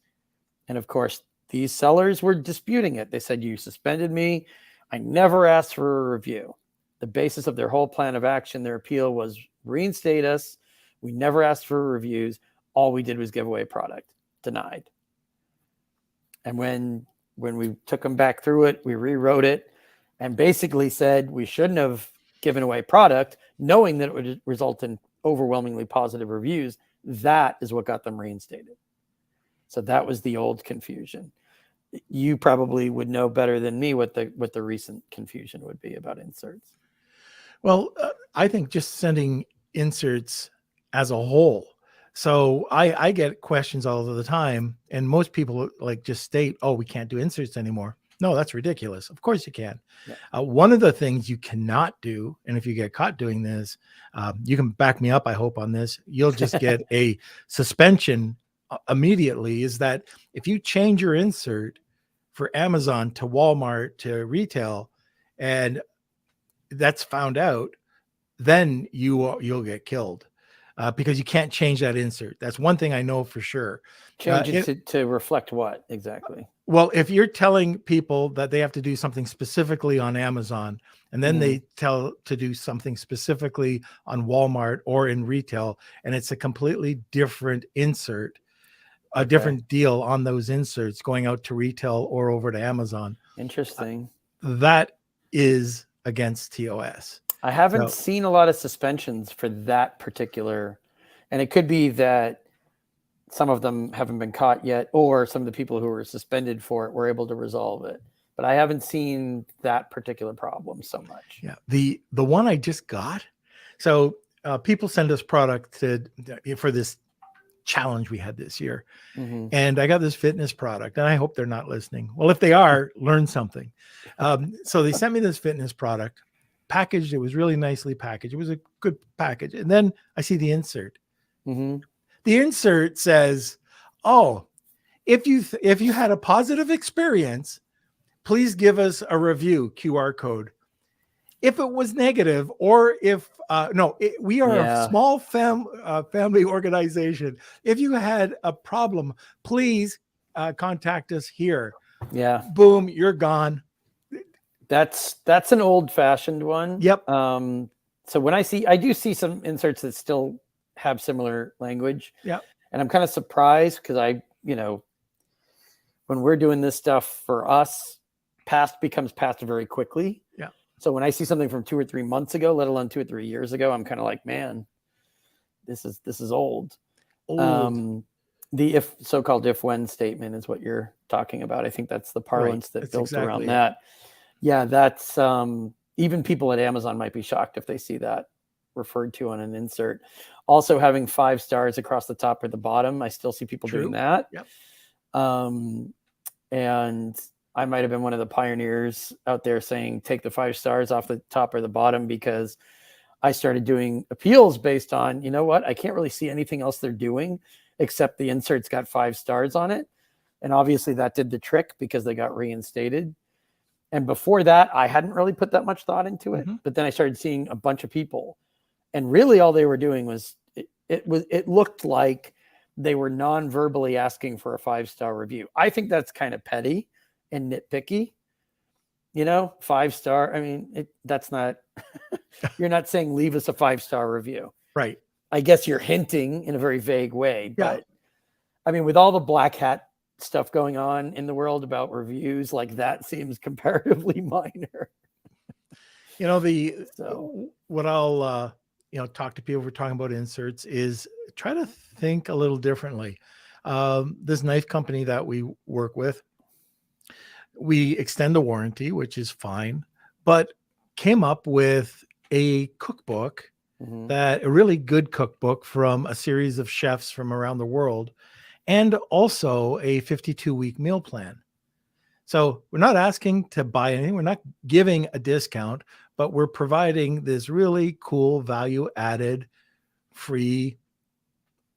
And of course, these sellers were disputing it. They said, you suspended me. I never asked for a review. The basis of their whole plan of action, their appeal, was reinstate us. We never asked for reviews. All we did was give away product. Denied. And when we took them back through it, we rewrote it and basically said we shouldn't have given away product, knowing that it would result in overwhelmingly positive reviews. That is what got them reinstated. So that was the old confusion. You probably would know better than me what the recent confusion would be about inserts. Well, I think just sending inserts as a whole. So I get questions all of the time, and most people like just state, oh, we can't do inserts anymore. No, that's ridiculous. Of course you can. Yeah. One of the things you cannot do, and if you get caught doing this, you can back me up, I hope, on this, you'll just get a suspension immediately, is that if you change your insert for Amazon to Walmart to retail, and that's found out, then you'll get killed. Because you can't change that insert. That's one thing I know for sure. Change it to reflect what exactly? Well, if you're telling people that they have to do something specifically on Amazon, and then they tell to do something specifically on Walmart or in retail, and it's a completely different insert, a different deal on those inserts going out to retail or over to Amazon. Interesting. That is against TOS. I haven't seen a lot of suspensions for that particular, and it could be that some of them haven't been caught yet, or some of the people who were suspended for it were able to resolve it. But I haven't seen that particular problem so much. Yeah, the one I just got. So people send us product for this challenge we had this year, and I got this fitness product, and I hope they're not listening. Well, if they are, learn something. So they sent me this fitness product. Packaged, it was really nicely packaged. It was a good package. And then I see the insert. The insert says, oh, if you had a positive experience, please give us a review, QR code. If it was negative, or if we are a small family organization. If you had a problem, please contact us here. Yeah. Boom, you're gone. That's an old fashioned one. Yep. So when I do see some inserts that still have similar language. Yeah. And I'm kind of surprised because when we're doing this stuff for us, past becomes past very quickly. Yeah. So when I see something from 2 or 3 months ago, let alone 2 or 3 years ago, I'm kind of like, man, this is old. The so-called if-when statement is what you're talking about. I think that's the parlance that built around that. Yeah, that's even people at Amazon might be shocked if they see that referred to on an insert. Also having 5 stars across the top or the bottom, I still see people doing that. Yep. And I might have been one of the pioneers out there saying take the 5 stars off the top or the bottom, because I started doing appeals based on, you know what, I can't really see anything else they're doing except the insert's got 5 stars on it. And obviously that did the trick because they got reinstated. And before that, I hadn't really put that much thought into it. But then I started seeing a bunch of people, and really all they were doing was it looked like they were non-verbally asking for a 5-star review. I think that's kind of petty and nitpicky. 5-star. I mean, that's not, you're not saying leave us a 5-star review. Right. I guess you're hinting in a very vague way, Yeah. but I mean, with all the black hat stuff going on in the world about reviews, like that seems comparatively minor. What I'll, talk to people if we're talking about inserts is try to think a little differently. This knife company that we work with, we extend the warranty, which is fine, but came up with a cookbook, a really good cookbook from a series of chefs from around the world, and also a 52-week meal plan. So we're not asking to buy anything. We're not giving a discount, but we're providing this really cool value-added free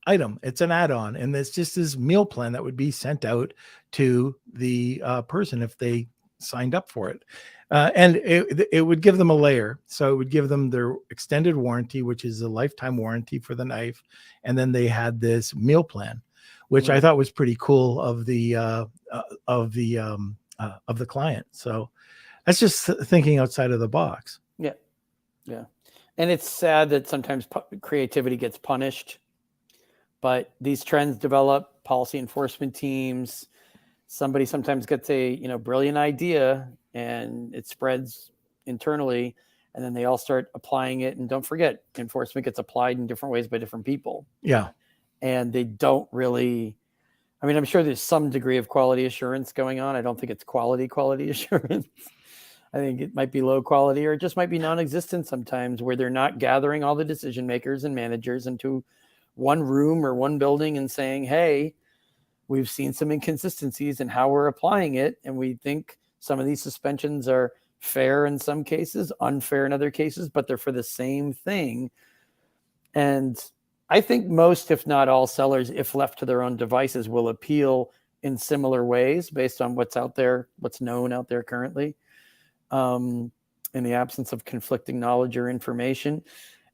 item. It's an add-on, and it's just this meal plan that would be sent out to the person if they signed up for it. And it would give them a layer. So it would give them their extended warranty, which is a lifetime warranty for the knife. And then they had this meal plan, which I thought was pretty cool of the client. So that's just thinking outside of the box. Yeah. Yeah. And it's sad that sometimes creativity gets punished, but these trends develop, policy enforcement teams. Somebody sometimes gets a, brilliant idea and it spreads internally, and then they all start applying it. And don't forget, enforcement gets applied in different ways by different people. Yeah. And they don't really, I'm sure there's some degree of quality assurance going on. I don't think it's quality assurance. I think it might be low quality, or it just might be non-existent sometimes, where they're not gathering all the decision makers and managers into one room or one building and saying, hey, we've seen some inconsistencies in how we're applying it, and we think some of these suspensions are fair in some cases, unfair in other cases, but they're for the same thing. And I think most, if not all, sellers, if left to their own devices, will appeal in similar ways based on what's out there, what's known out there currently, in the absence of conflicting knowledge or information.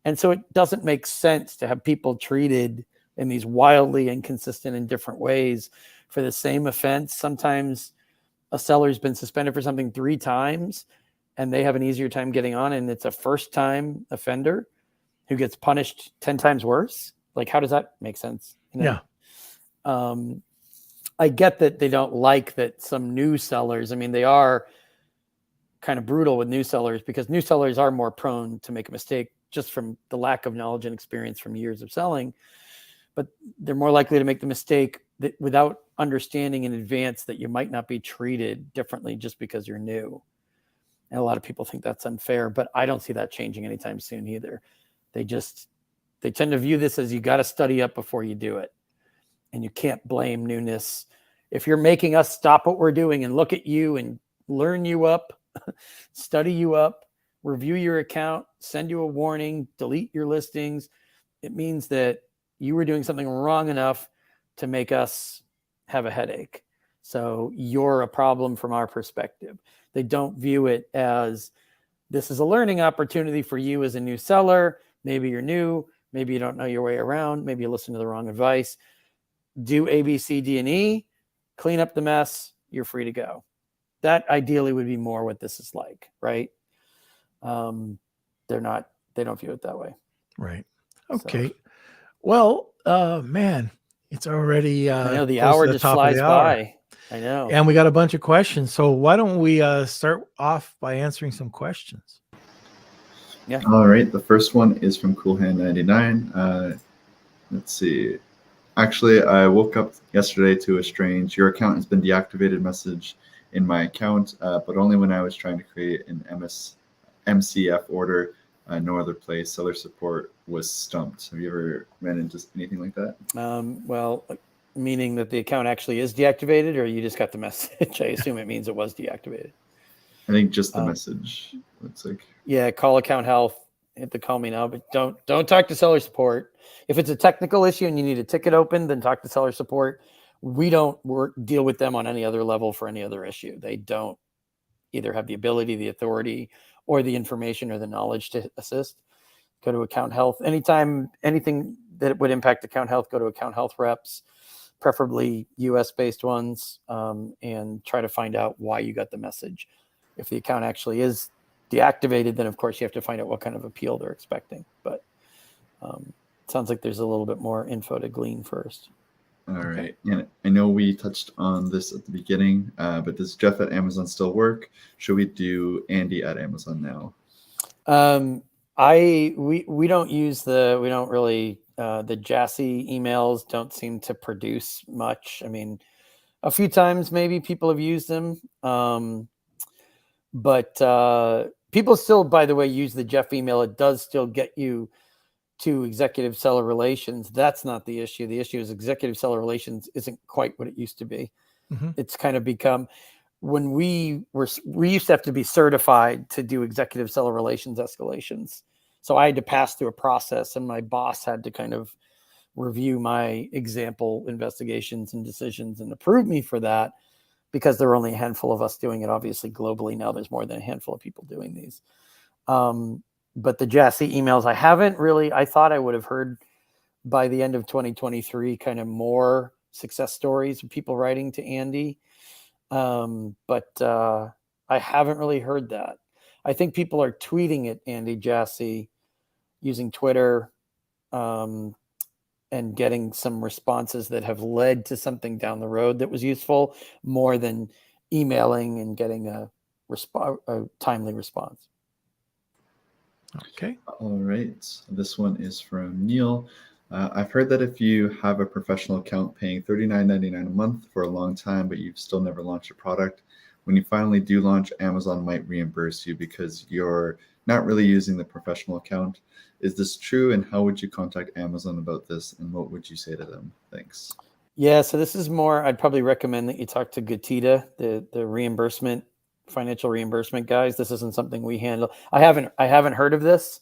And so it doesn't make sense to have people treated in these wildly inconsistent and different ways for the same offense. Sometimes a seller's been suspended for something 3 times and they have an easier time getting on, and it's a first-time offender who gets punished 10 times worse. Like, how does that make sense? Yeah. I get that they don't like that some new sellers, they are kind of brutal with new sellers because new sellers are more prone to make a mistake just from the lack of knowledge and experience from years of selling. But they're more likely to make the mistake that without understanding in advance that you might not be treated differently just because you're new. And a lot of people think that's unfair, but I don't see that changing anytime soon either. They tend to view this as you got to study up before you do it. And you can't blame newness. If you're making us stop what we're doing and look at you and learn you up, study you up, review your account, send you a warning, delete your listings, it means that you were doing something wrong enough to make us have a headache. So you're a problem from our perspective. They don't view it as this is a learning opportunity for you as a new seller. Maybe you're new. Maybe you don't know your way around. Maybe you listen to the wrong advice. Do A, B, C, D, and E. clean up the mess, you're free to go. That ideally would be more what this is like, right? They don't view it that way. Right. So, Okay. Well, man, it's already I know the close to hour the just top of flies the hour. by. I know. And we got a bunch of questions. So why don't we start off by answering some questions? Yeah. All right. The first one is from CoolHand99. Let's see. Actually, I woke up yesterday to a strange "your account has been deactivated" message in my account, but only when I was trying to create an MCF order. No other place. Seller support was stumped. Have you ever ran into anything like that? Well, meaning that the account actually is deactivated, or you just got the message? I assume it means it was deactivated. I think just the message. Looks like. Yeah, call account health. Hit the call me now, but don't talk to seller support. If it's a technical issue and you need a ticket open, then talk to seller support. We don't deal with them on any other level for any other issue. They don't either have the ability, the authority, or the information or the knowledge to assist. Go to account health. Anytime anything that would impact account health, go to account health reps, preferably US-based ones, and try to find out why you got the message. If the account actually is deactivated, then of course you have to find out what kind of appeal they're expecting. But it sounds like there's a little bit more info to glean first. All right. And I know we touched on this at the beginning, but does Jeff at Amazon still work? Should we do Andy at Amazon now? We don't use the Jassy emails don't seem to produce much. I mean, a few times maybe people have used them. But people still, by the way, use the Jeff email. It does still get you to executive seller relations. That's not the issue. The issue is executive seller relations isn't quite what it used to be. Mm-hmm. It's kind of become, when we used to have to be certified to do executive seller relations escalations. So I had to pass through a process, and my boss had to kind of review my example investigations and decisions and approve me for that, because there were only a handful of us doing it. Obviously, globally now there's more than a handful of people doing these. But the Jassy emails, I thought I would have heard by the end of 2023 kind of more success stories of people writing to Andy. But I haven't really heard that. I think people are tweeting at Andy Jassy using Twitter, and getting some responses that have led to something down the road that was useful, more than emailing and getting a timely response. Okay. All right. This one is from Neil. I've heard that if you have a professional account paying $39.99 a month for a long time, but you've still never launched a product, when you finally do launch, Amazon might reimburse you because you're not really using the professional account. Is this true? And how would you contact Amazon about this? And what would you say to them? Thanks. Yeah, so this is more, I'd probably recommend that you talk to Gatita, the reimbursement, financial reimbursement guys. This isn't something we handle. I haven't heard of this.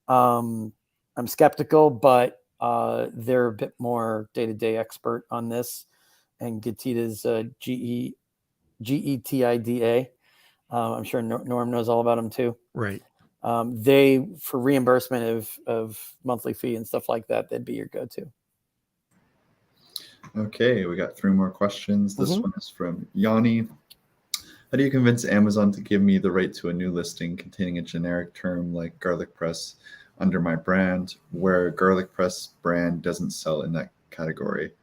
I'm skeptical, but they're a bit more day-to-day expert on this. And Gatita's Getida. I'm sure Norm knows all about them too. Right. They, for reimbursement of monthly fee and stuff like that, they'd be your go-to. Okay, we got 3 more questions. This one is from Yanni. How do you convince Amazon to give me the right to a new listing containing a generic term like garlic press under my brand, where garlic press brand doesn't sell in that category?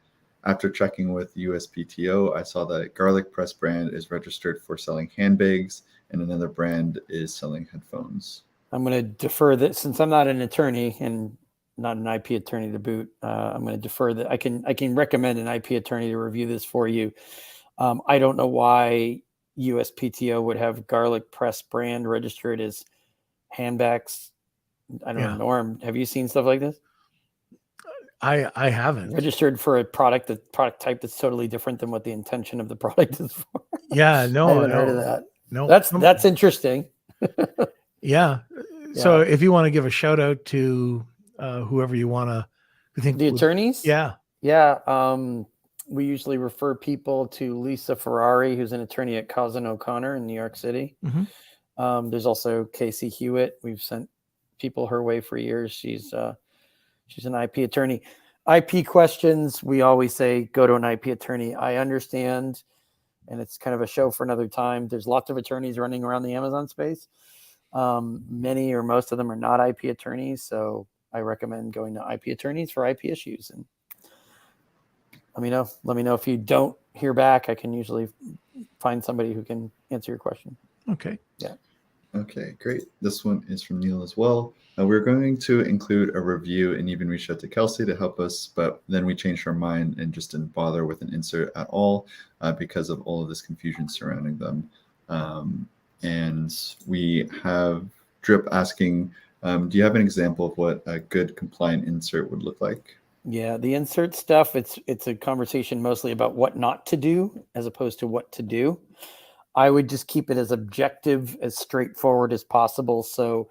After checking with USPTO, I saw that garlic press brand is registered for selling handbags and another brand is selling headphones. I'm going to defer that, since I'm not an attorney and not an IP attorney to boot. I'm going to defer that. I can recommend an IP attorney to review this for you. I don't know why USPTO would have garlic press brand registered as handbags. I don't know, Norm, have you seen stuff like this? I haven't. Registered for a product type that's totally different than what the intention of the product is for. Yeah, no, I haven't heard of that. No, that's interesting. Yeah. So if you want to give a shout out to whoever you want to, the attorneys. Yeah. We usually refer people to Lisa Farrar, who's an attorney at Cousin O'Connor in New York City. Mm-hmm. There's also Casey Hewitt. We've sent people her way for years. She's an IP attorney. IP questions, we always say go to an IP attorney. I understand, and it's kind of a show for another time. There's lots of attorneys running around the Amazon space. Many or most of them are not IP attorneys, so I recommend going to IP attorneys for IP issues. And let me know. Let me know if you don't hear back. I can usually find somebody who can answer your question. Okay. Yeah. Okay, great. This one is from Neil as well. We're going to include a review and even reach out to Kelsey to help us, but then we changed our mind and just didn't bother with an insert at all because of all of this confusion surrounding them. And we have Drip asking, do you have an example of what a good compliant insert would look like? Yeah, the insert stuff, it's a conversation mostly about what not to do as opposed to what to do. I would just keep it as objective, as straightforward as possible. So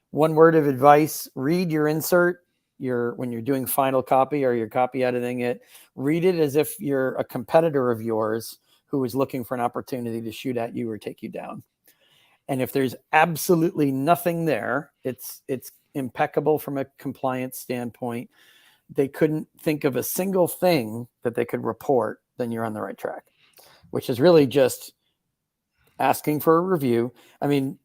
one word of advice, read your insert when you're doing final copy or you're copy editing it, read it as if you're a competitor of yours who is looking for an opportunity to shoot at you or take you down. And if there's absolutely nothing there, it's impeccable from a compliance standpoint. They couldn't think of a single thing that they could report, then you're on the right track, which is really just asking for a review. I mean,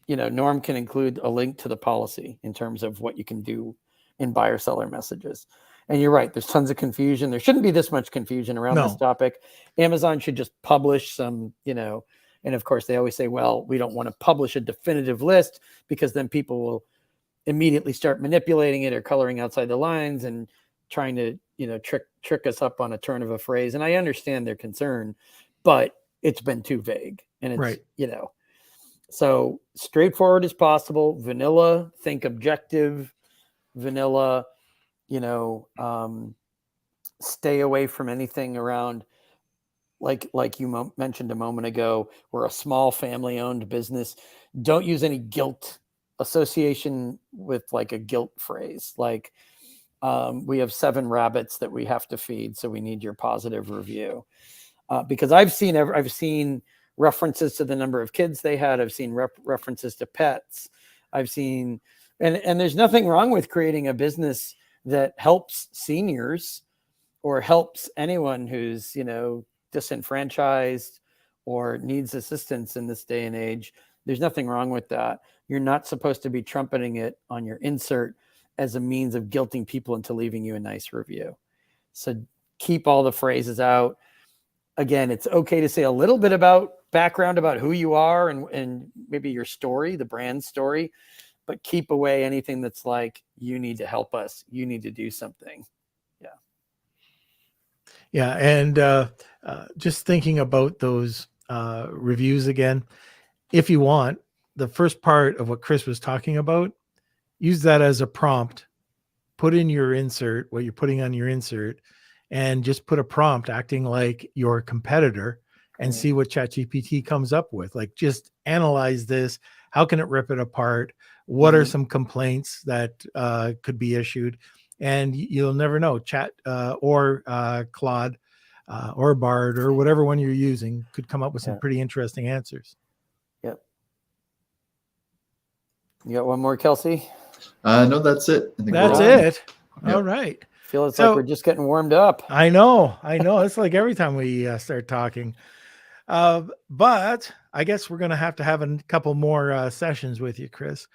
Norm can include a link to the policy in terms of what you can do in buyer seller messages. And you're right, there's tons of confusion. There shouldn't be this much confusion around this topic. Amazon should just publish some, and of course they always say, well, we don't want to publish a definitive list because then people will immediately start manipulating it or coloring outside the lines and trying to, trick us up on a turn of a phrase. And I understand their concern, but it's been too vague. And it's, right. So straightforward as possible, vanilla, think objective, vanilla, stay away from anything around like you mentioned a moment ago, we're a small family owned business. Don't use any guilt association with like a guilt phrase. Like we have 7 rabbits that we have to feed, so we need your positive review. Because I've seen references to the number of kids they had. I've seen references to pets. I've seen, and there's nothing wrong with creating a business that helps seniors or helps anyone who's, disenfranchised or needs assistance in this day and age. There's nothing wrong with that. You're not supposed to be trumpeting it on your insert as a means of guilting people into leaving you a nice review. So keep all the phrases out. Again, it's okay to say a little bit about background about who you are and maybe your story, the brand story, but keep away anything that's like, you need to help us. You need to do something. Yeah. And just thinking about those reviews again, if you want, the first part of what Chris was talking about, use that as a prompt, put in your insert, what you're putting on your insert, and just put a prompt acting like your competitor and see what ChatGPT comes up with. Like, just analyze this. How can it rip it apart? What are some complaints that could be issued? And you'll never know. Chat or Claude or Bard or whatever one you're using could come up with some pretty interesting answers. Yep. You got one more, Kelsey? No, that's it. I think that's it. Yep. All right. Feels like we're just getting warmed up. I know. It's like every time we start talking. But I guess we're going to have a couple more sessions with you, Chris.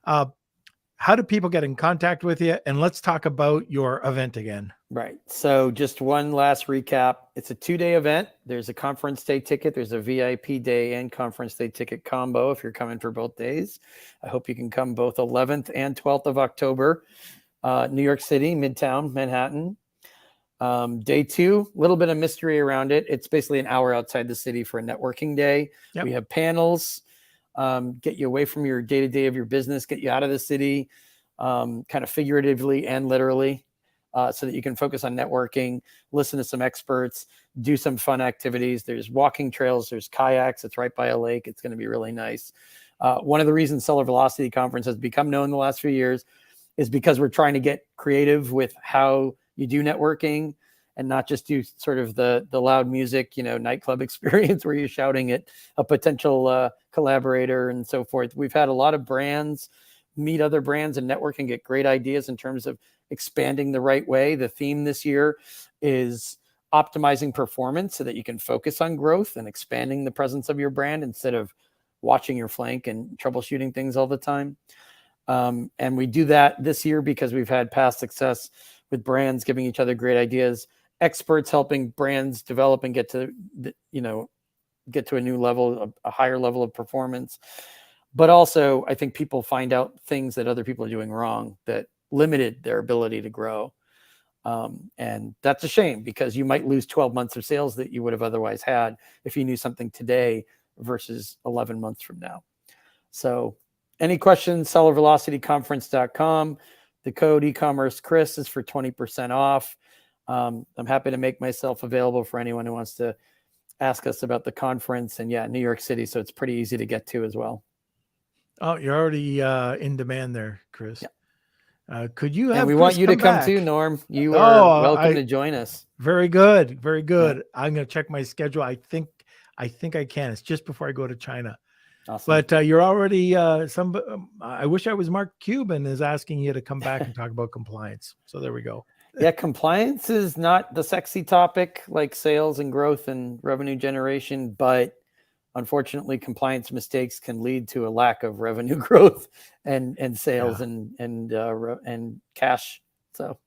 How do people get in contact with you? And let's talk about your event again. Right. So just one last recap. It's a 2-day event. There's a conference day ticket. There's a VIP day and conference day ticket combo if you're coming for both days. I hope you can come both 11th and 12th of October. New York City, Midtown, Manhattan. Day 2, a little bit of mystery around it. It's basically an hour outside the city for a networking day. Yep. We have panels, get you away from your day-to-day of your business, get you out of the city, kind of figuratively and literally, so that you can focus on networking, listen to some experts, do some fun activities. There's walking trails, there's kayaks. It's right by a lake. It's going to be really nice. One of the reasons Seller Velocity Conference has become known the last few years is because we're trying to get creative with how you do networking and not just do sort of the loud music, nightclub experience where you're shouting at a potential collaborator and so forth. We've had a lot of brands meet other brands and network and get great ideas in terms of expanding the right way. The theme this year is optimizing performance so that you can focus on growth and expanding the presence of your brand instead of watching your flank and troubleshooting things all the time. And we do that this year because we've had past success with brands giving each other great ideas, experts helping brands develop and get to a new level, a higher level of performance. But also, I think people find out things that other people are doing wrong that limited their ability to grow. And that's a shame because you might lose 12 months of sales that you would have otherwise had if you knew something today versus 11 months from now. So any questions, sellervelocityconference.com. The code eCommerce Chris is for 20% off. I'm happy to make myself available for anyone who wants to ask us about the conference. And New York City. So it's pretty easy to get to as well. Oh, you're already in demand there, Chris. Yeah. Could you have? And we Chris want you to come back? too, Norm. You are welcome to join us. Very good, very good. Yeah. I'm going to check my schedule. I think I can. It's just before I go to China. Awesome. But you're already I wish I was Mark Cuban is asking you to come back and talk about compliance. So there we go. Yeah, compliance is not the sexy topic like sales and growth and revenue generation, but unfortunately, compliance mistakes can lead to a lack of revenue growth and sales and cash. So,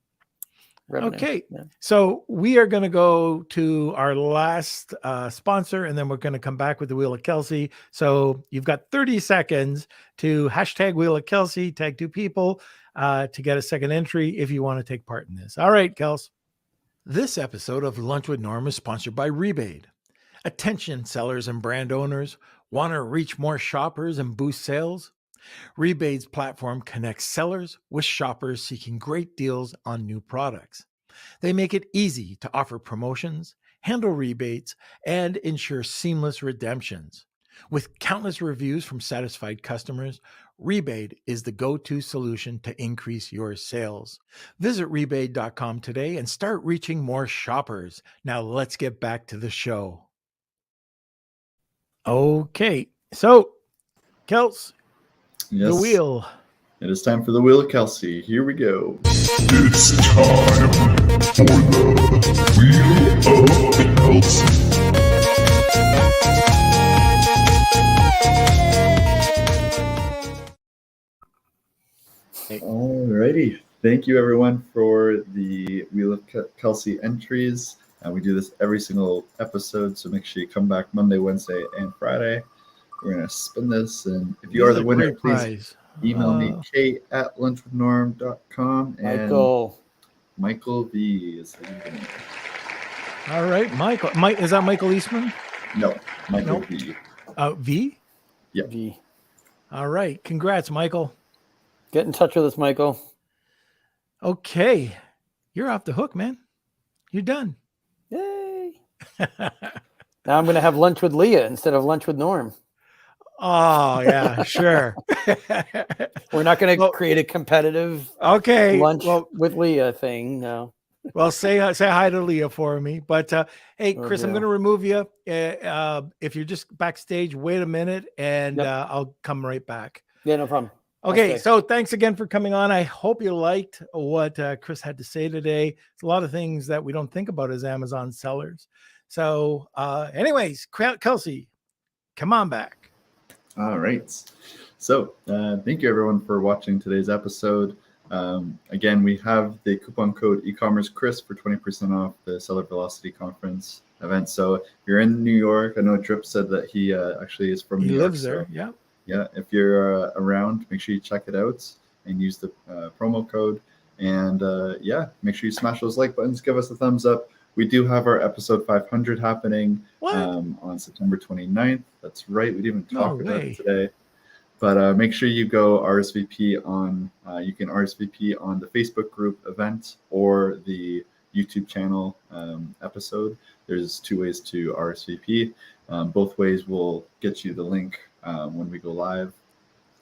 revenue. Okay. Yeah. So we are going to go to our last sponsor, and then we're going to come back with the Wheel of Kelsey. So you've got 30 seconds to hashtag Wheel of Kelsey, tag 2 people to get a second entry if you want to take part in this. All right, Kels. This episode of Lunch with Norm is sponsored by Rebate. Attention sellers and brand owners, want to reach more shoppers and boost sales? Rebate's platform connects sellers with shoppers seeking great deals on new products. They make it easy to offer promotions, handle rebates, and ensure seamless redemptions. With countless reviews from satisfied customers, Rebate is the go-to solution to increase your sales. Visit rebate.com today and start reaching more shoppers. Now let's get back to the show. Okay, so Kels, yes. The wheel. It is time for the Wheel of Kelsey. Here we go. It's time for the Wheel of Kelsey. Alrighty. Thank you, everyone, for the Wheel of Kelsey entries. We do this every single episode, so make sure you come back Monday, Wednesday, and Friday. We're going to spin this, and if you are the winner, please email me, kate@lunchwithnorm.com. And Michael V is the winner. All right, Michael. Is that Michael Eastman? No, Michael V. V? Yeah. V. All right. Congrats, Michael. Get in touch with us, Michael. Okay. You're off the hook, man. You're done. Yay. Now I'm going to have lunch with Leah instead of lunch with Norm. Oh, yeah, sure. We're not going to create a competitive lunch with Leah thing. No. Well, say hi to Leah for me. But hey, Chris, I'm going to remove you. If you're just backstage, wait a minute, and I'll come right back. Yeah, no problem. Okay, so thanks again for coming on. I hope you liked what Chris had to say today. It's a lot of things that we don't think about as Amazon sellers. So anyways, Kelsey, come on back. All right. So thank you, everyone, for watching today's episode. Again, we have the coupon code eCommerce Chris for 20% off the Seller Velocity Conference event. So if you're in New York, I know Drip said that he actually is from New York. He lives there, yeah. Yeah, if you're around, make sure you check it out and use the promo code. And make sure you smash those like buttons. Give us a thumbs up. We do have our episode 500 happening on September 29th. That's right. We didn't even talk about it today. But make sure you go RSVP on, you can RSVP on the Facebook group event or the YouTube channel episode. There's 2 ways to RSVP. Both ways will get you the link when we go live.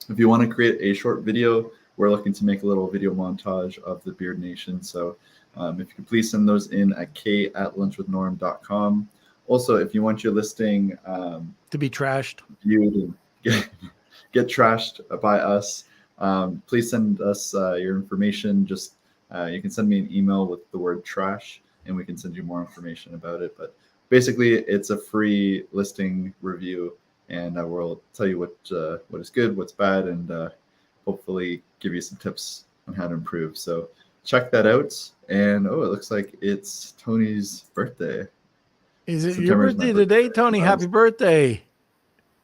If you want to create a short video, we're looking to make a little video montage of the Beard Nation. So if you could please send those in at k@lunchwithnorm.com. Also, if you want your listing to be trashed, viewed and get trashed by us, Please send us your information. Just you can send me an email with the word trash, and we can send you more information about it. But basically, it's a free listing review, and we'll tell you what is good, what's bad, and hopefully give you some tips on how to improve. So check that out. And it looks like it's Tony's birthday. Is it September your is my birthday today, birthday. Tony? Happy birthday.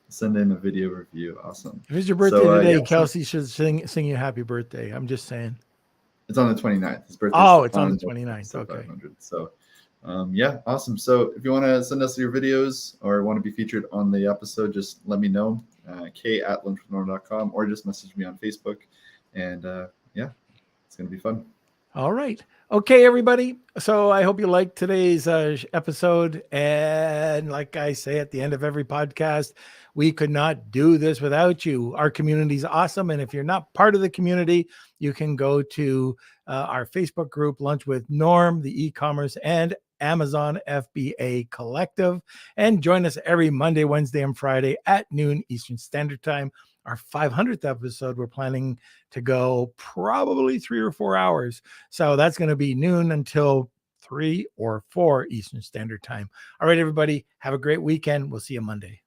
Send in a video review. Awesome. If it's your birthday So, today, yeah. Kelsey should sing you happy birthday. I'm just saying. It's on the 29th. His birthday. Oh, it's on the 29th. Okay. 500. So, yeah, awesome. So if you want to send us your videos or want to be featured on the episode, just let me know. k@lunchwithnorm.com, or just message me on Facebook. And yeah, it's going to be fun. All right. Okay, everybody. So I hope you liked today's episode. And like I say at the end of every podcast, we could not do this without you. Our community is awesome. And if you're not part of the community, you can go to our Facebook group, Lunch with Norm, the e-commerce and Amazon FBA Collective, and join us every Monday, Wednesday, and Friday at noon Eastern Standard Time. Our 500th episode, we're planning to go probably 3 or 4 hours. So that's going to be noon until 3 or 4 Eastern Standard Time. All right, everybody, have a great weekend. We'll see you Monday.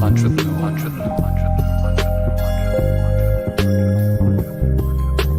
Lunch with the